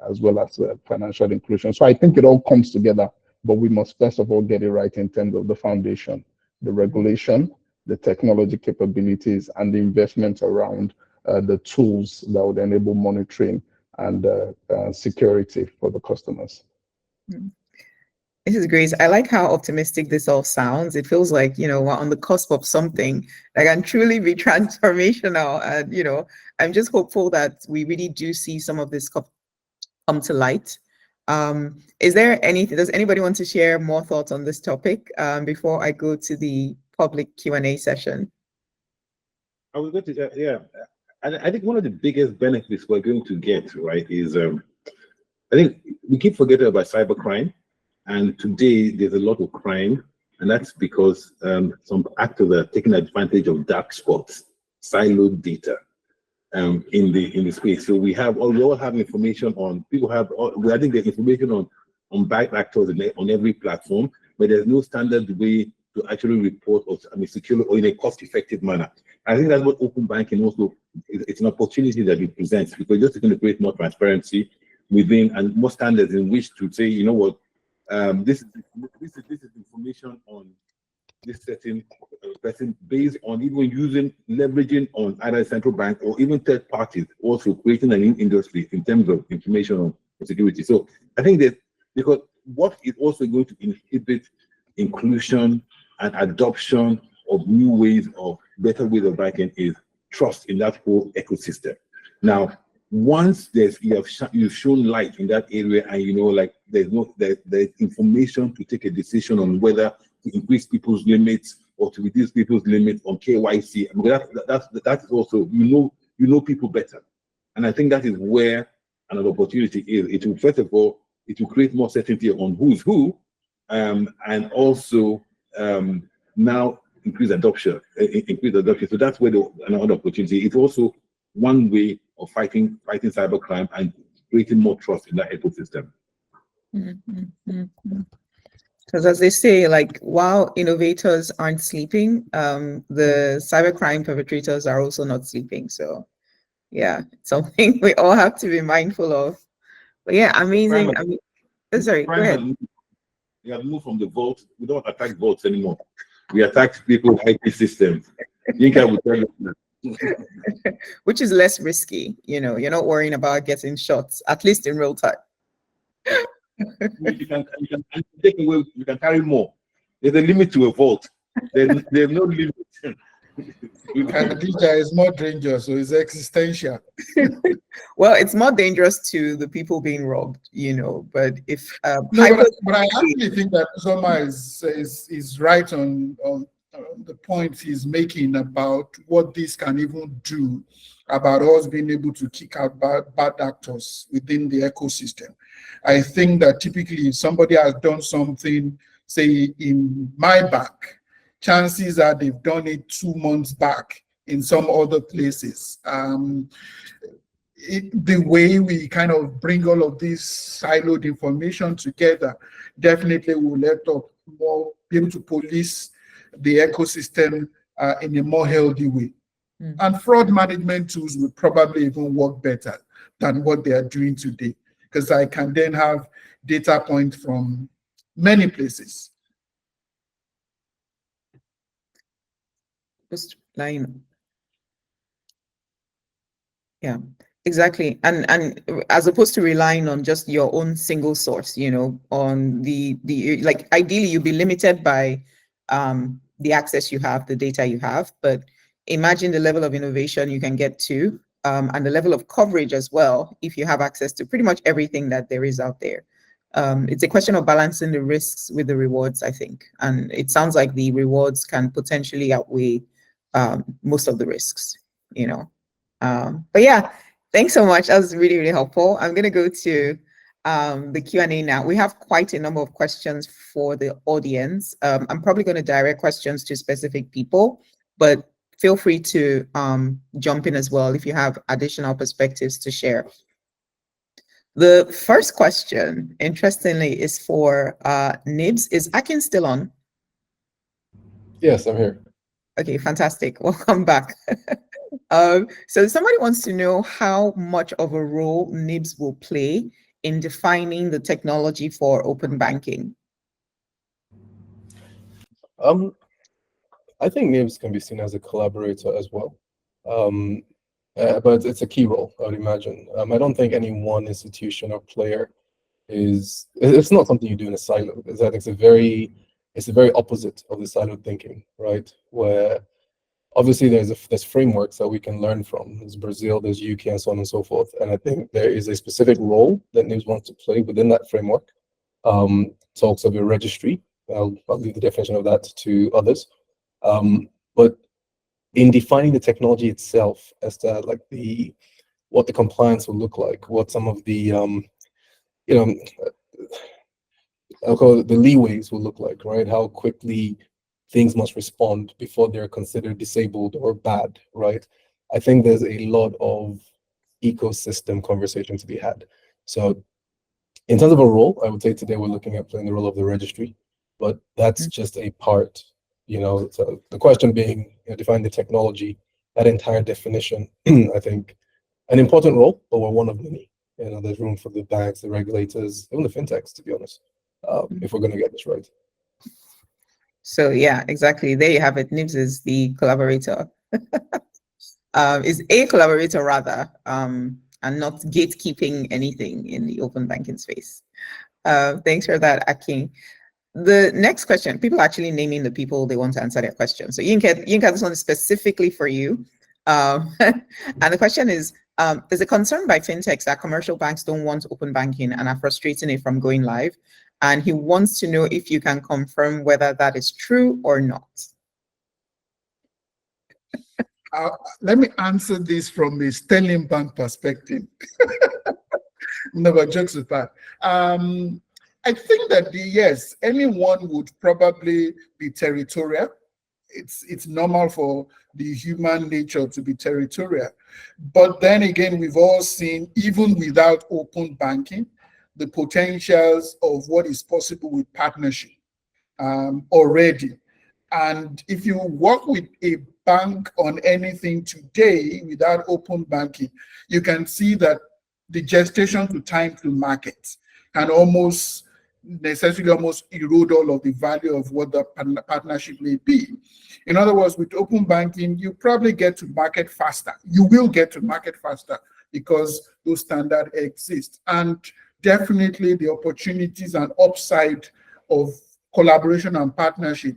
as well as financial inclusion. So I think it all comes together, but we must first of all get it right in terms of the foundation, the regulation, the technology capabilities, and the investment around the tools that would enable monitoring and security for the customers. This is great. I like how optimistic this all sounds. It feels like, we're on the cusp of something that can truly be transformational. And, I'm just hopeful that we really do see some of this come to light. Does anybody want to share more thoughts on this topic before I go to the public Q&A session? I was going to, yeah. And I think one of the biggest benefits we're going to get, right, is I think we keep forgetting about cybercrime. And today there's a lot of crime, and that's because some actors are taking advantage of dark spots, siloed data in the space. So we all have information on people have. I think there's information on bad actors on every platform, but there's no standard way to actually report securely or in a cost-effective manner. I think that's what open banking also it's an opportunity that it presents, because just going to create more transparency within and more standards in which to say, you know what. This is information on this certain person based on even leveraging on either central bank or even third parties, also creating an industry in terms of information on security. So I think that because what is also going to inhibit inclusion and adoption of new ways of better ways of banking is trust in that whole ecosystem. Now, once you've shown light in that area, and like there's information to take a decision on whether to increase people's limits or to reduce people's limits on KYC. I mean, that is also you know people better, and I think that is where another opportunity is. It will, first of all, it will create more certainty on who's who, and also now increase adoption. So that's where another opportunity. It's also one way of fighting cybercrime and creating more trust in that ecosystem. Because as they say, like, while innovators aren't sleeping, the cybercrime perpetrators are also not sleeping. So yeah, it's something we all have to be mindful of. But yeah, amazing. Sorry, go ahead. We have moved from the vault. We don't attack vaults anymore. We attack people's IT systems. Yinka will tell you that. Which is less risky. You're not worrying about getting shots, at least in real time. You can take away. You can carry more. There's a limit to a vault. There's no limit. Khadija is more dangerous, so it's existential. Well, it's more dangerous to the people being robbed, But if but I actually think that Uzoma is right on the point he's making about what this can even do about us being able to kick out bad actors within the ecosystem. I think that typically if somebody has done something, say in my bank, chances are they've done it 2 months back in some other places. The way we kind of bring all of this siloed information together definitely will let us be able to police the ecosystem in a more healthy way. And fraud management tools will probably even work better than what they are doing today, because I can then have data points from many places. Just line. Yeah, exactly. And as opposed to relying on just your own single source, on the like, ideally you'd be limited by the access you have, the data you have, but imagine the level of innovation you can get to, and the level of coverage as well, if you have access to pretty much everything that there is out there. It's a question of balancing the risks with the rewards, I think. And it sounds like the rewards can potentially outweigh most of the risks, But yeah, thanks so much. That was really, really helpful. I'm going to go to the Q&A now. We have quite a number of questions for the audience. I'm probably going to direct questions to specific people, but feel free to jump in as well if you have additional perspectives to share. The first question, interestingly, is for Nibs. Is Akin still on? Yes, I'm here. Okay, fantastic. Welcome back. So somebody wants to know how much of a role Nibs will play in defining the technology for open banking. I think Nibs can be seen as a collaborator as well, but it's a key role, I would imagine. I don't think any one institution or player it's not something you do in a silo. It's the very opposite of the siloed thinking, right? Where obviously there's frameworks that we can learn from. There's Brazil, there's UK, and so on and so forth. And I think there is a specific role that Nibs wants to play within that framework. Talks of a registry. I'll leave the definition of that to others. But in defining the technology itself as to what the compliance will look like, what some of the I'll call it the leeways will look like, right? How quickly things must respond before they're considered disabled or bad, right? I think there's a lot of ecosystem conversation to be had. So in terms of a role, I would say today we're looking at playing the role of the registry, but that's just a part, so the question being, define the technology, that entire definition, I think an important role, but we're one of many. There's room for the banks, the regulators, even the fintechs, to be honest, if we're going to get this right. So yeah, exactly. There you have it. Nibs is the collaborator. Is a collaborator rather, and not gatekeeping anything in the open banking space. Thanks for that, Akin. The next question, people are actually naming the people they want to answer their question. So Yinka, this one is specifically for you. And the question is, there's a concern by fintechs that commercial banks don't want open banking and are frustrating it from going live. And he wants to know if you can confirm whether that is true or not. Let me answer this from a Sterling Bank perspective. No, but jokes apart. I think that yes, anyone would probably be territorial. It's normal for the human nature to be territorial. But then again, we've all seen, even without open banking, the potentials of what is possible with partnership already. And if you work with a bank on anything today without open banking, you can see that the gestation to time to market can almost erode all of the value of what the partnership may be. In other words, with open banking, you probably get to market faster. You will get to market faster because those standards exist. And definitely the opportunities and upside of collaboration and partnership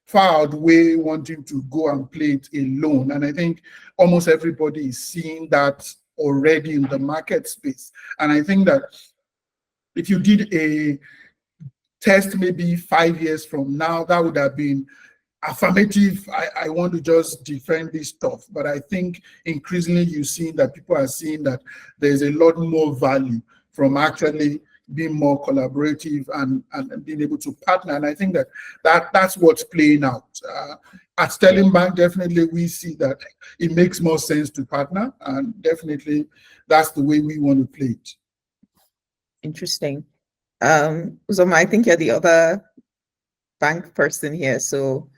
far outweigh wanting to go and play it alone. And I think almost everybody is seeing that already in the market space. And I think that if you did a test maybe 5 years from now, that would have been affirmative. I want to just defend this stuff. But I think increasingly you're seeing that people are seeing that there's a lot more value from actually being more collaborative and being able to partner. And I think that's what's playing out. At Sterling Bank, definitely we see that it makes more sense to partner, and definitely that's the way we want to play it. Interesting. Uzoma, I think you're the other bank person here. So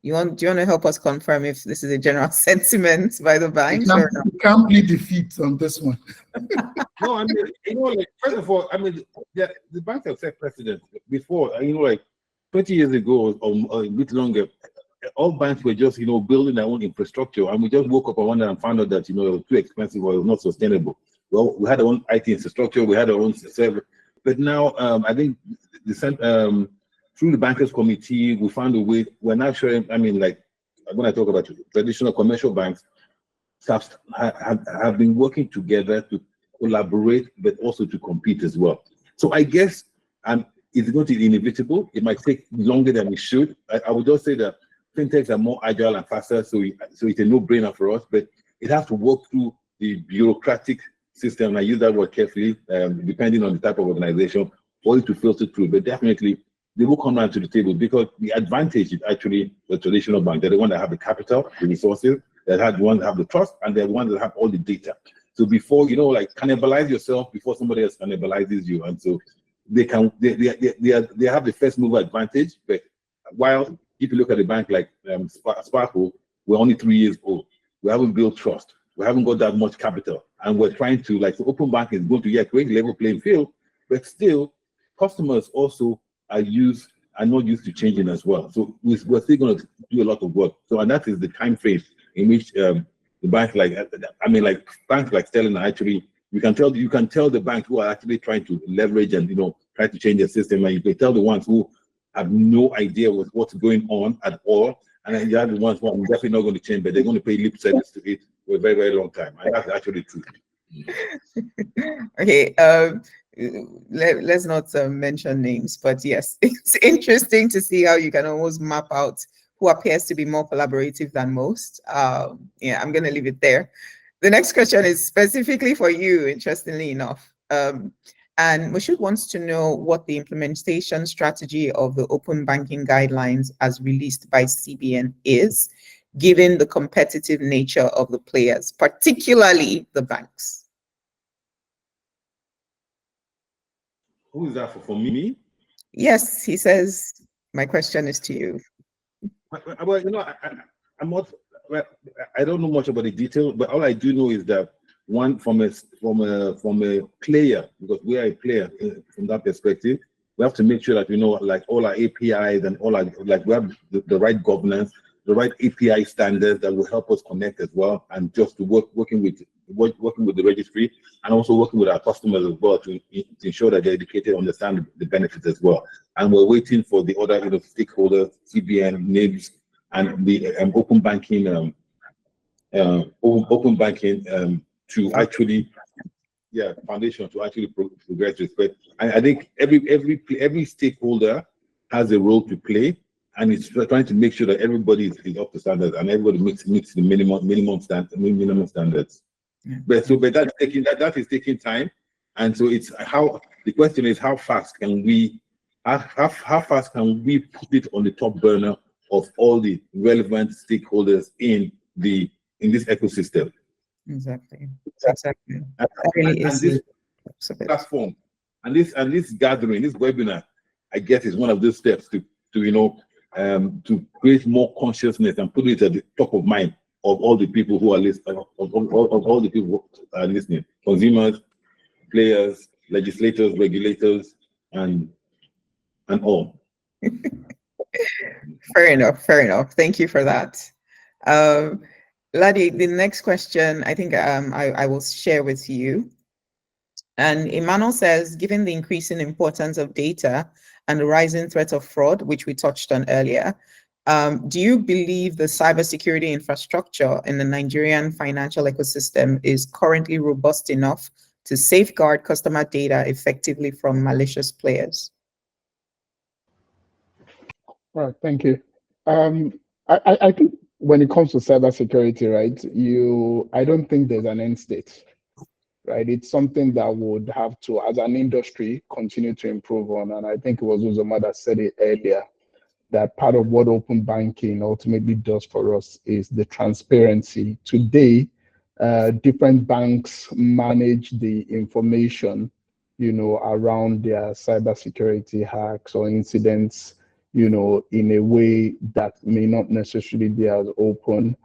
do you want to help us confirm if this is a general sentiment by the banks or not? You can't plead defeat on this one. No, I mean, like, first of all, I mean, the banks have set precedent before, like 20 years ago or a bit longer, all banks were just, building their own infrastructure, and we just woke up one day and found out that, it was too expensive or it was not sustainable. Well, we had our own IT infrastructure, we had our own server, but now I think through the Bankers Committee, we found a way. We're not sure. I mean, like when I talk about traditional commercial banks, have been working together to collaborate, but also to compete as well. So I guess it's going to be inevitable. It might take longer than it should. I would just say that fintechs are more agile and faster, so it's a no-brainer for us. But it has to work through the bureaucratic system. I use that word carefully, depending on the type of organization, for it to filter through. But definitely, they will come around to the table, because the advantage is actually the traditional bank. They're the one that have the capital, the resources, they're the one that have the trust, and they're the one that have all the data. So before, like cannibalize yourself before somebody else cannibalizes you. And so they have the first mover advantage. But while if you look at a bank like Sparkle, we're only 3 years old. We haven't built trust. We haven't got that much capital. And we're trying to, so open banking is going to create a level playing field, but still customers also are not used to changing as well. So we're still going to do a lot of work. So, and that is the time frame in which the bank, banks like Sterling are actually, you can tell the banks who are actually trying to leverage and try to change their system, and you can tell the ones who have no idea what's going on at all, and then you have the ones who are definitely not going to change, but they're going to pay lip service to it for a very, very long time. And that's actually true. Okay. Let's not mention names, but yes, it's interesting to see how you can almost map out who appears to be more collaborative than most. I'm going to leave it there. The next question is specifically for you, interestingly enough. And Moshood wants to know what the implementation strategy of the open banking guidelines as released by CBN is, given the competitive nature of the players, particularly the banks. Who is that for me? Yes, he says, my question is to you. Well, I'm not. I don't know much about the detail, but all I do know is that one from a player, because we are a player from that perspective, we have to make sure that like all our APIs and all our we have the right governance, the right API standards that will help us connect as well, and just to working with the registry, and also working with our customers as well to ensure that they're educated, understand the benefits as well. And we're waiting for the other stakeholders, CBN, NIBS, and the open banking to actually, foundation to actually progress this. But I think every stakeholder has a role to play, and it's trying to make sure that everybody is up to standards and everybody meets the minimum standards. Yeah. But that is taking time, and so it's the question is how fast can we put it on the top burner of all the relevant stakeholders in this ecosystem. Exactly. That really is this the platform and this gathering, this webinar, I guess, is one of those steps to create more consciousness and put it at the top of mind of all the people who are listening, of all the people who are listening, consumers, players, legislators, regulators, and all. Fair enough. Thank you for that. Ladi, the next question, I think I will share with you. And Emmanuel says, given the increasing importance of data and the rising threat of fraud, which we touched on earlier, do you believe the cybersecurity infrastructure in the Nigerian financial ecosystem is currently robust enough to safeguard customer data effectively from malicious players? Right, thank you. I think when it comes to cybersecurity, right, I don't think there's an end state, right? It's something that would have to, as an industry, continue to improve on. And I think it was Uzoma that said it earlier, that part of what open banking ultimately does for us is the transparency. Today, different banks manage the information, around their cybersecurity hacks or incidents, in a way that may not necessarily be as open.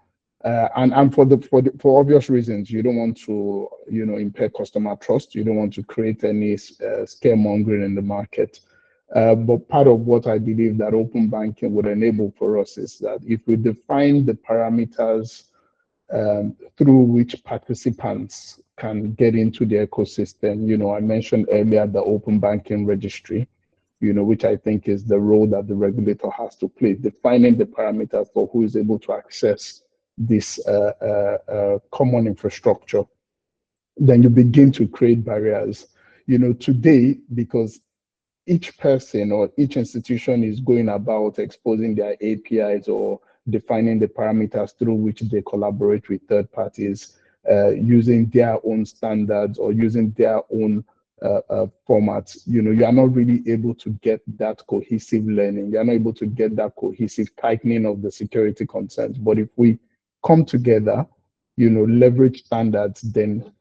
And for obvious reasons, you don't want to, impair customer trust. You don't want to create any scaremongering in the market. But part of what I believe that open banking would enable for us is that if we define the parameters through which participants can get into the ecosystem, I mentioned earlier the open banking registry, which I think is the role that the regulator has to play, defining the parameters for who is able to access this common infrastructure. Then you begin to create barriers. Today, because each person or each institution is going about exposing their APIs or defining the parameters through which they collaborate with third parties, using their own standards or using their own formats, you are not really able to get that cohesive learning. You're not able to get that cohesive tightening of the security concerns. But if we come together, leverage standards, then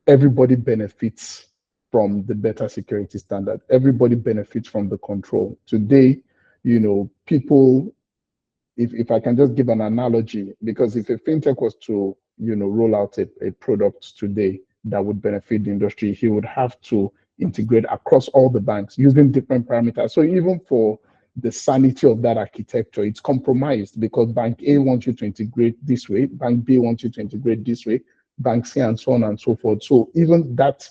everybody benefits from the better security standard. Everybody benefits from the control. Today, people, if I can just give an analogy, because if a fintech was to, roll out a product today that would benefit the industry, he would have to integrate across all the banks using different parameters. So even for the sanity of that architecture, it's compromised because Bank A wants you to integrate this way, Bank B wants you to integrate this way, Bank C, and so on and so forth. So even that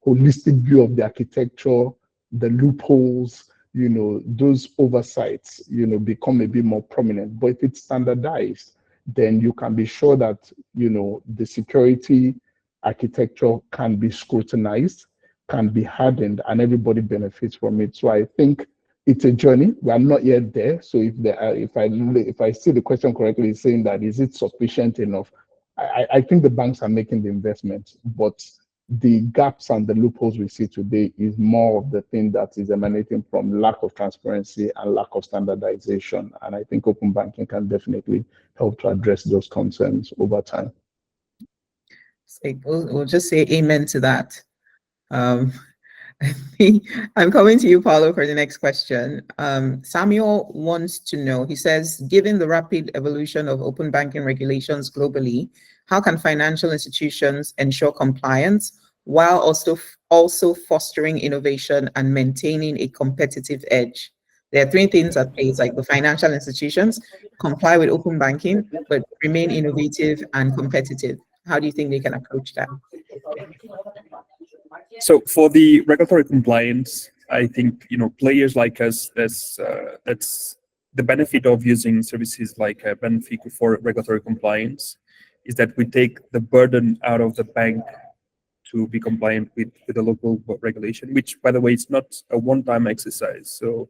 holistic view of the architecture, the loopholes, those oversights, become a bit more prominent. But if it's standardized, then you can be sure that, the security architecture can be scrutinized, can be hardened, and everybody benefits from it. So I think it's a journey. We are not yet there. So if I see the question correctly, it's saying that is it sufficient enough? I think the banks are making the investment, but the gaps and the loopholes we see today is more of the thing that is emanating from lack of transparency and lack of standardization. And I think open banking can definitely help to address those concerns over time. So we'll just say amen to that. I'm coming to you, Paulo, for the next question. Samuel wants to know, he says, given the rapid evolution of open banking regulations globally, how can financial institutions ensure compliance while also fostering innovation and maintaining a competitive edge? There are three things at play. It's like the financial institutions comply with open banking, but remain innovative and competitive. How do you think they can approach that? So for the regulatory compliance, I think players like us. That's the benefit of using services like Benfica for regulatory compliance, is that we take the burden out of the bank to be compliant with the local regulation, which, by the way, is not a one-time exercise. So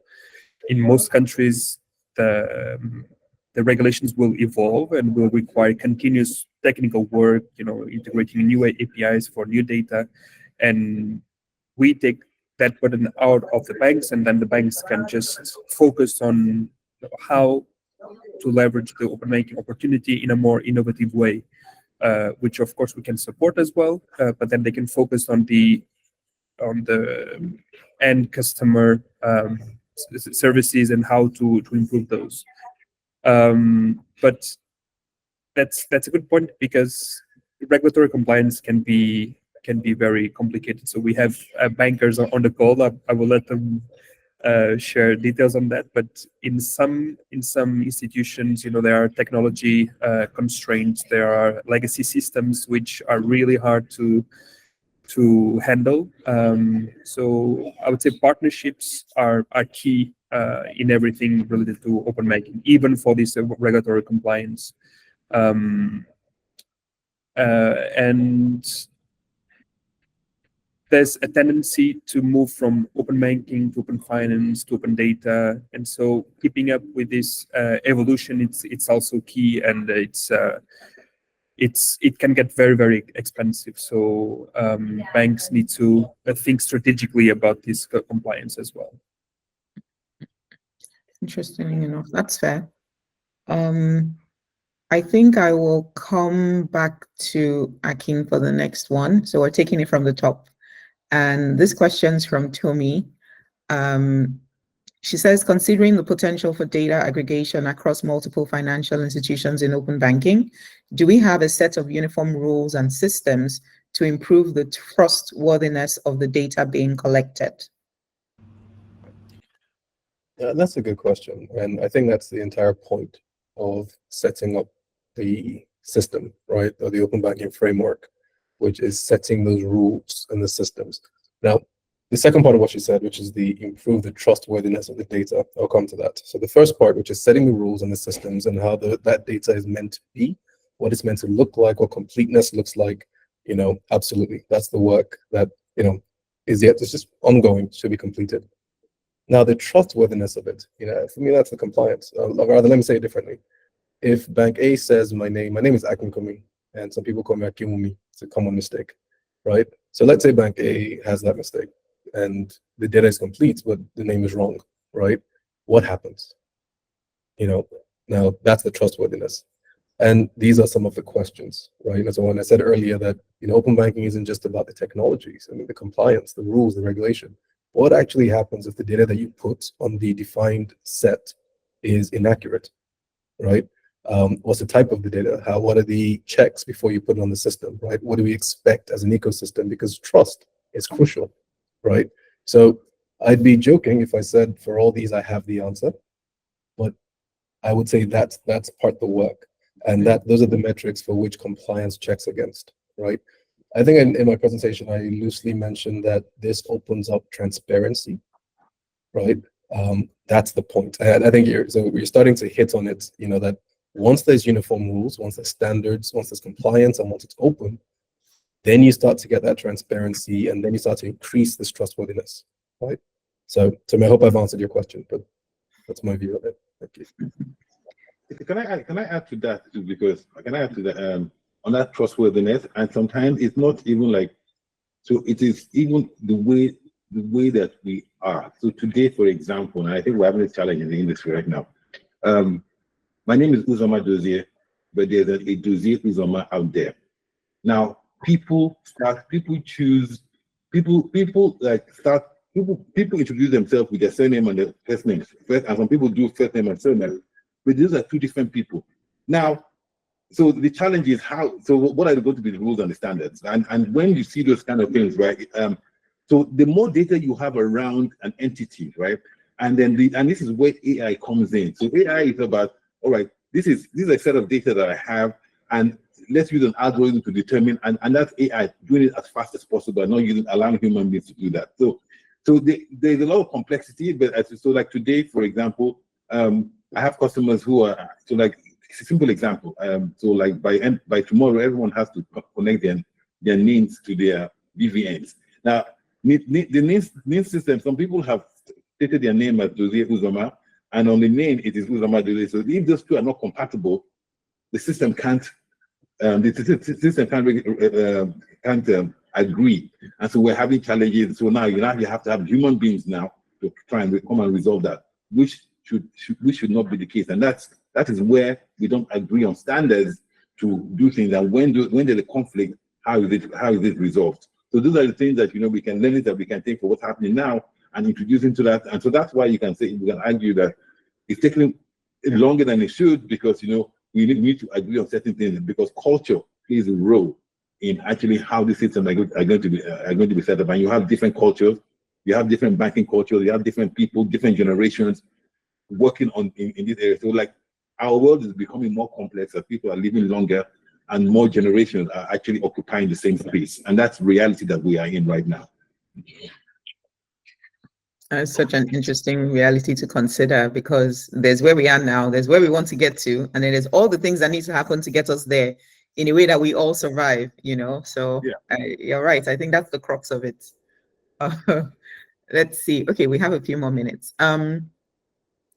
in most countries, the regulations will evolve and will require continuous technical work, integrating new APIs for new data. And we take that burden out of the banks, and then the banks can just focus on how to leverage the open banking opportunity in a more innovative way. Which of course we can support as well, but then they can focus on the end customer services and how to improve those. But that's a good point, because regulatory compliance can be very complicated. So we have bankers on the call. I will let them share details on that. But in some institutions, there are technology constraints. There are legacy systems which are really hard to handle. So I would say partnerships are key in everything related to open banking, even for this regulatory compliance. And there's a tendency to move from open banking to open finance to open data, and so keeping up with this evolution, it's also key, and it can get very, very expensive. So banks need to think strategically about this compliance as well. Interesting enough, that's fair. I think I will come back to Akin for the next one. So we're taking it from the top. And this question's from Tomi. She says, considering the potential for data aggregation across multiple financial institutions in open banking, do we have a set of uniform rules and systems to improve the trustworthiness of the data being collected? Yeah, that's a good question. And I think that's the entire point of setting up the system, right? Or the open banking framework, which is setting those rules and the systems. Now, the second part of what she said, which is the improve the trustworthiness of the data, I'll come to that. So the first part, which is setting the rules and the systems and how that data is meant to be, what it's meant to look like, what completeness looks like, absolutely. That's the work that, is yet, it's just ongoing, should be completed. Now, the trustworthiness of it, for me, that's the compliance. Rather, let me say it differently. If Bank A says my name is Akinkunmi, and some people call me Akinwumi, it's a common mistake, right? So let's say Bank A has that mistake and the data is complete, but the name is wrong, right? What happens? Now that's the trustworthiness. And these are some of the questions, right? And so when I said earlier that, open banking isn't just about the technologies, the compliance, the rules, the regulation. What actually happens if the data that you put on the defined set is inaccurate, right? What's the type of the data? What are the checks before you put it on the system, right? What do we expect as an ecosystem? Because trust is crucial, right? So I'd be joking if I said for all these I have the answer, but I would say that's part of the work, and those are the metrics for which compliance checks against, right? I think in my presentation I loosely mentioned that this opens up transparency, right? That's the point. And I think we're starting to hit on it, that once there's uniform rules, once there's standards, once there's compliance, and once it's open, then you start to get that transparency, and then you start to increase this trustworthiness, right? So I hope I've answered your question, but that's my view of it. Thank you. Can I add to that too? Because on that trustworthiness, and sometimes it's not even like, so it is even the way that we are. So today, for example, and I think we're having a challenge in the industry right now. My name is Uzoma Dozier, but there's a Dozier Uzoma out there. Now, people introduce themselves with their surname and their first name. And some people do first name and surname, but these are two different people. Now, so the challenge is what are going to be the rules and the standards? And when you see those kind of things, right? So the more data you have around an entity, right? And then this is where AI comes in. So AI is about, all right, this is a set of data that I have, and let's use an algorithm to determine, and that's AI doing it as fast as possible, and not allowing human beings to do that. So there's a lot of complexity, but so like today, for example, I have customers who are, so like, it's a simple example. So like by tomorrow, everyone has to connect their names to their BVNs. Now, the name system, some people have stated their name as Dozie Uzoma, and on the name it is Uzoma Dozie. So if those two are not compatible, the system can't agree, and so we're having challenges. So now you have to have human beings now to try and come and resolve that, which should not be the case, and that is where we don't agree on standards to do things. And when there's a conflict, how is it resolved? So those are the things that we can learn, that we can take for what's happening now and introduce into that. And so that's why you can argue that it's taking longer than it should, because we need to agree on certain things, because culture plays a role in actually how the systems are going to be set up. And you have different cultures, you have different banking cultures, you have different people, different generations working in this area. So like, our world is becoming more complex as people are living longer, and more generations are actually occupying the same space. And that's reality that we are in right now. It's such an interesting reality to consider, because there's where we are now, there's where we want to get to, and then there's all the things that need to happen to get us there in a way that we all survive, So Yeah. You're right. I think that's the crux of it. Let's see. Okay, we have a few more minutes. I'm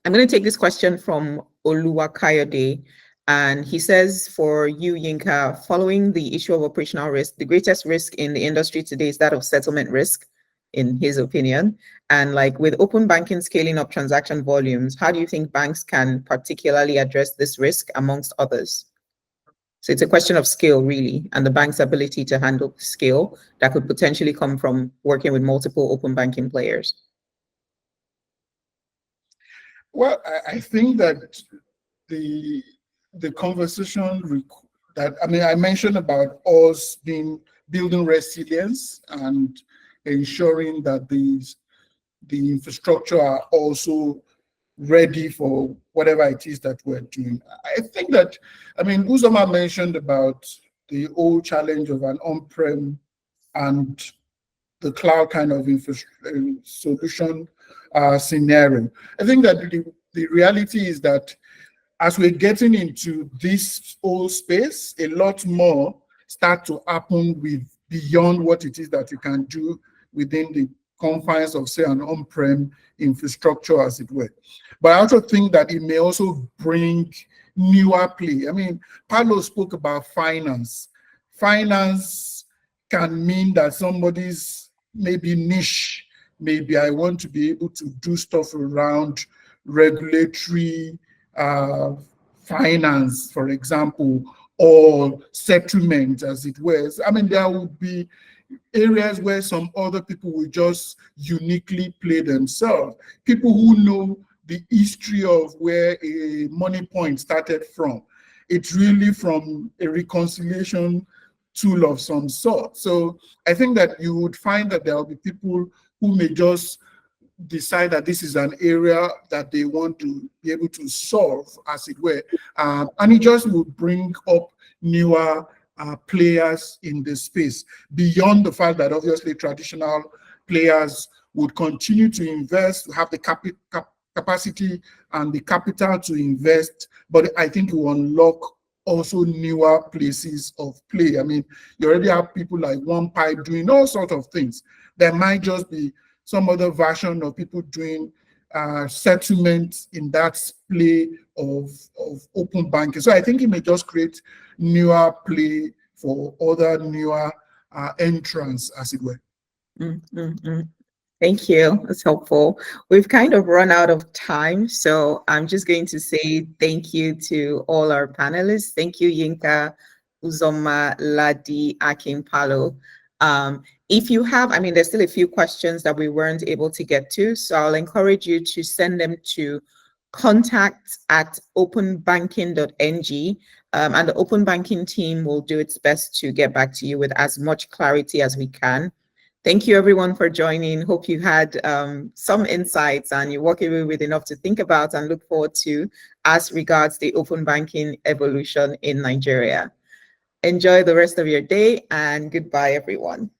going to take this question from Oluwakayode, and he says, for you, Yinka, following the issue of operational risk, the greatest risk in the industry today is that of settlement risk, in his opinion. And like with open banking scaling up transaction volumes, how do you think banks can particularly address this risk amongst others? So it's a question of scale, really, and the bank's ability to handle scale that could potentially come from working with multiple open banking players. Well, I think that the conversation that I mentioned about us building resilience and ensuring that the infrastructure are also ready for whatever it is that we're doing. I think that, Uzoma mentioned about the old challenge of an on-prem and the cloud kind of solution scenario. I think that the reality is that as we're getting into this whole space, a lot more start to happen with beyond what it is that you can do within the confines of, say, an on-prem infrastructure, as it were. But I also think that it may also bring newer play. Paulo spoke about finance. Finance can mean that somebody's maybe niche, maybe I want to be able to do stuff around regulatory finance, for example, or settlement, as it were. There would be areas where some other people will just uniquely play themselves. People who know the history of where a money point started from. It's really from a reconciliation tool of some sort. So I think that you would find that there will be people who may just decide that this is an area that they want to be able to solve, as it were. And it just would bring up newer players in the space, beyond the fact that obviously traditional players would continue to invest, have the capacity and the capital to invest, but I think it will unlock also newer places of play. You already have people like OnePipe doing all sorts of things. There might just be some other version of people doing settlement in that play of open banking. So I think it may just create newer play for other newer entrants, as it were. Thank you. That's helpful. We've kind of run out of time, so I'm just going to say thank you to all our panelists. Thank you, Yinka, Uzoma, Ladi, Akin, Paulo. If you have, there's still a few questions that we weren't able to get to, so I'll encourage you to send them to contact@openbanking.ng, and the open banking team will do its best to get back to you with as much clarity as we can. Thank you everyone for joining. Hope you had some insights and you walk away with enough to think about and look forward to as regards the open banking evolution in Nigeria. Enjoy the rest of your day and goodbye everyone.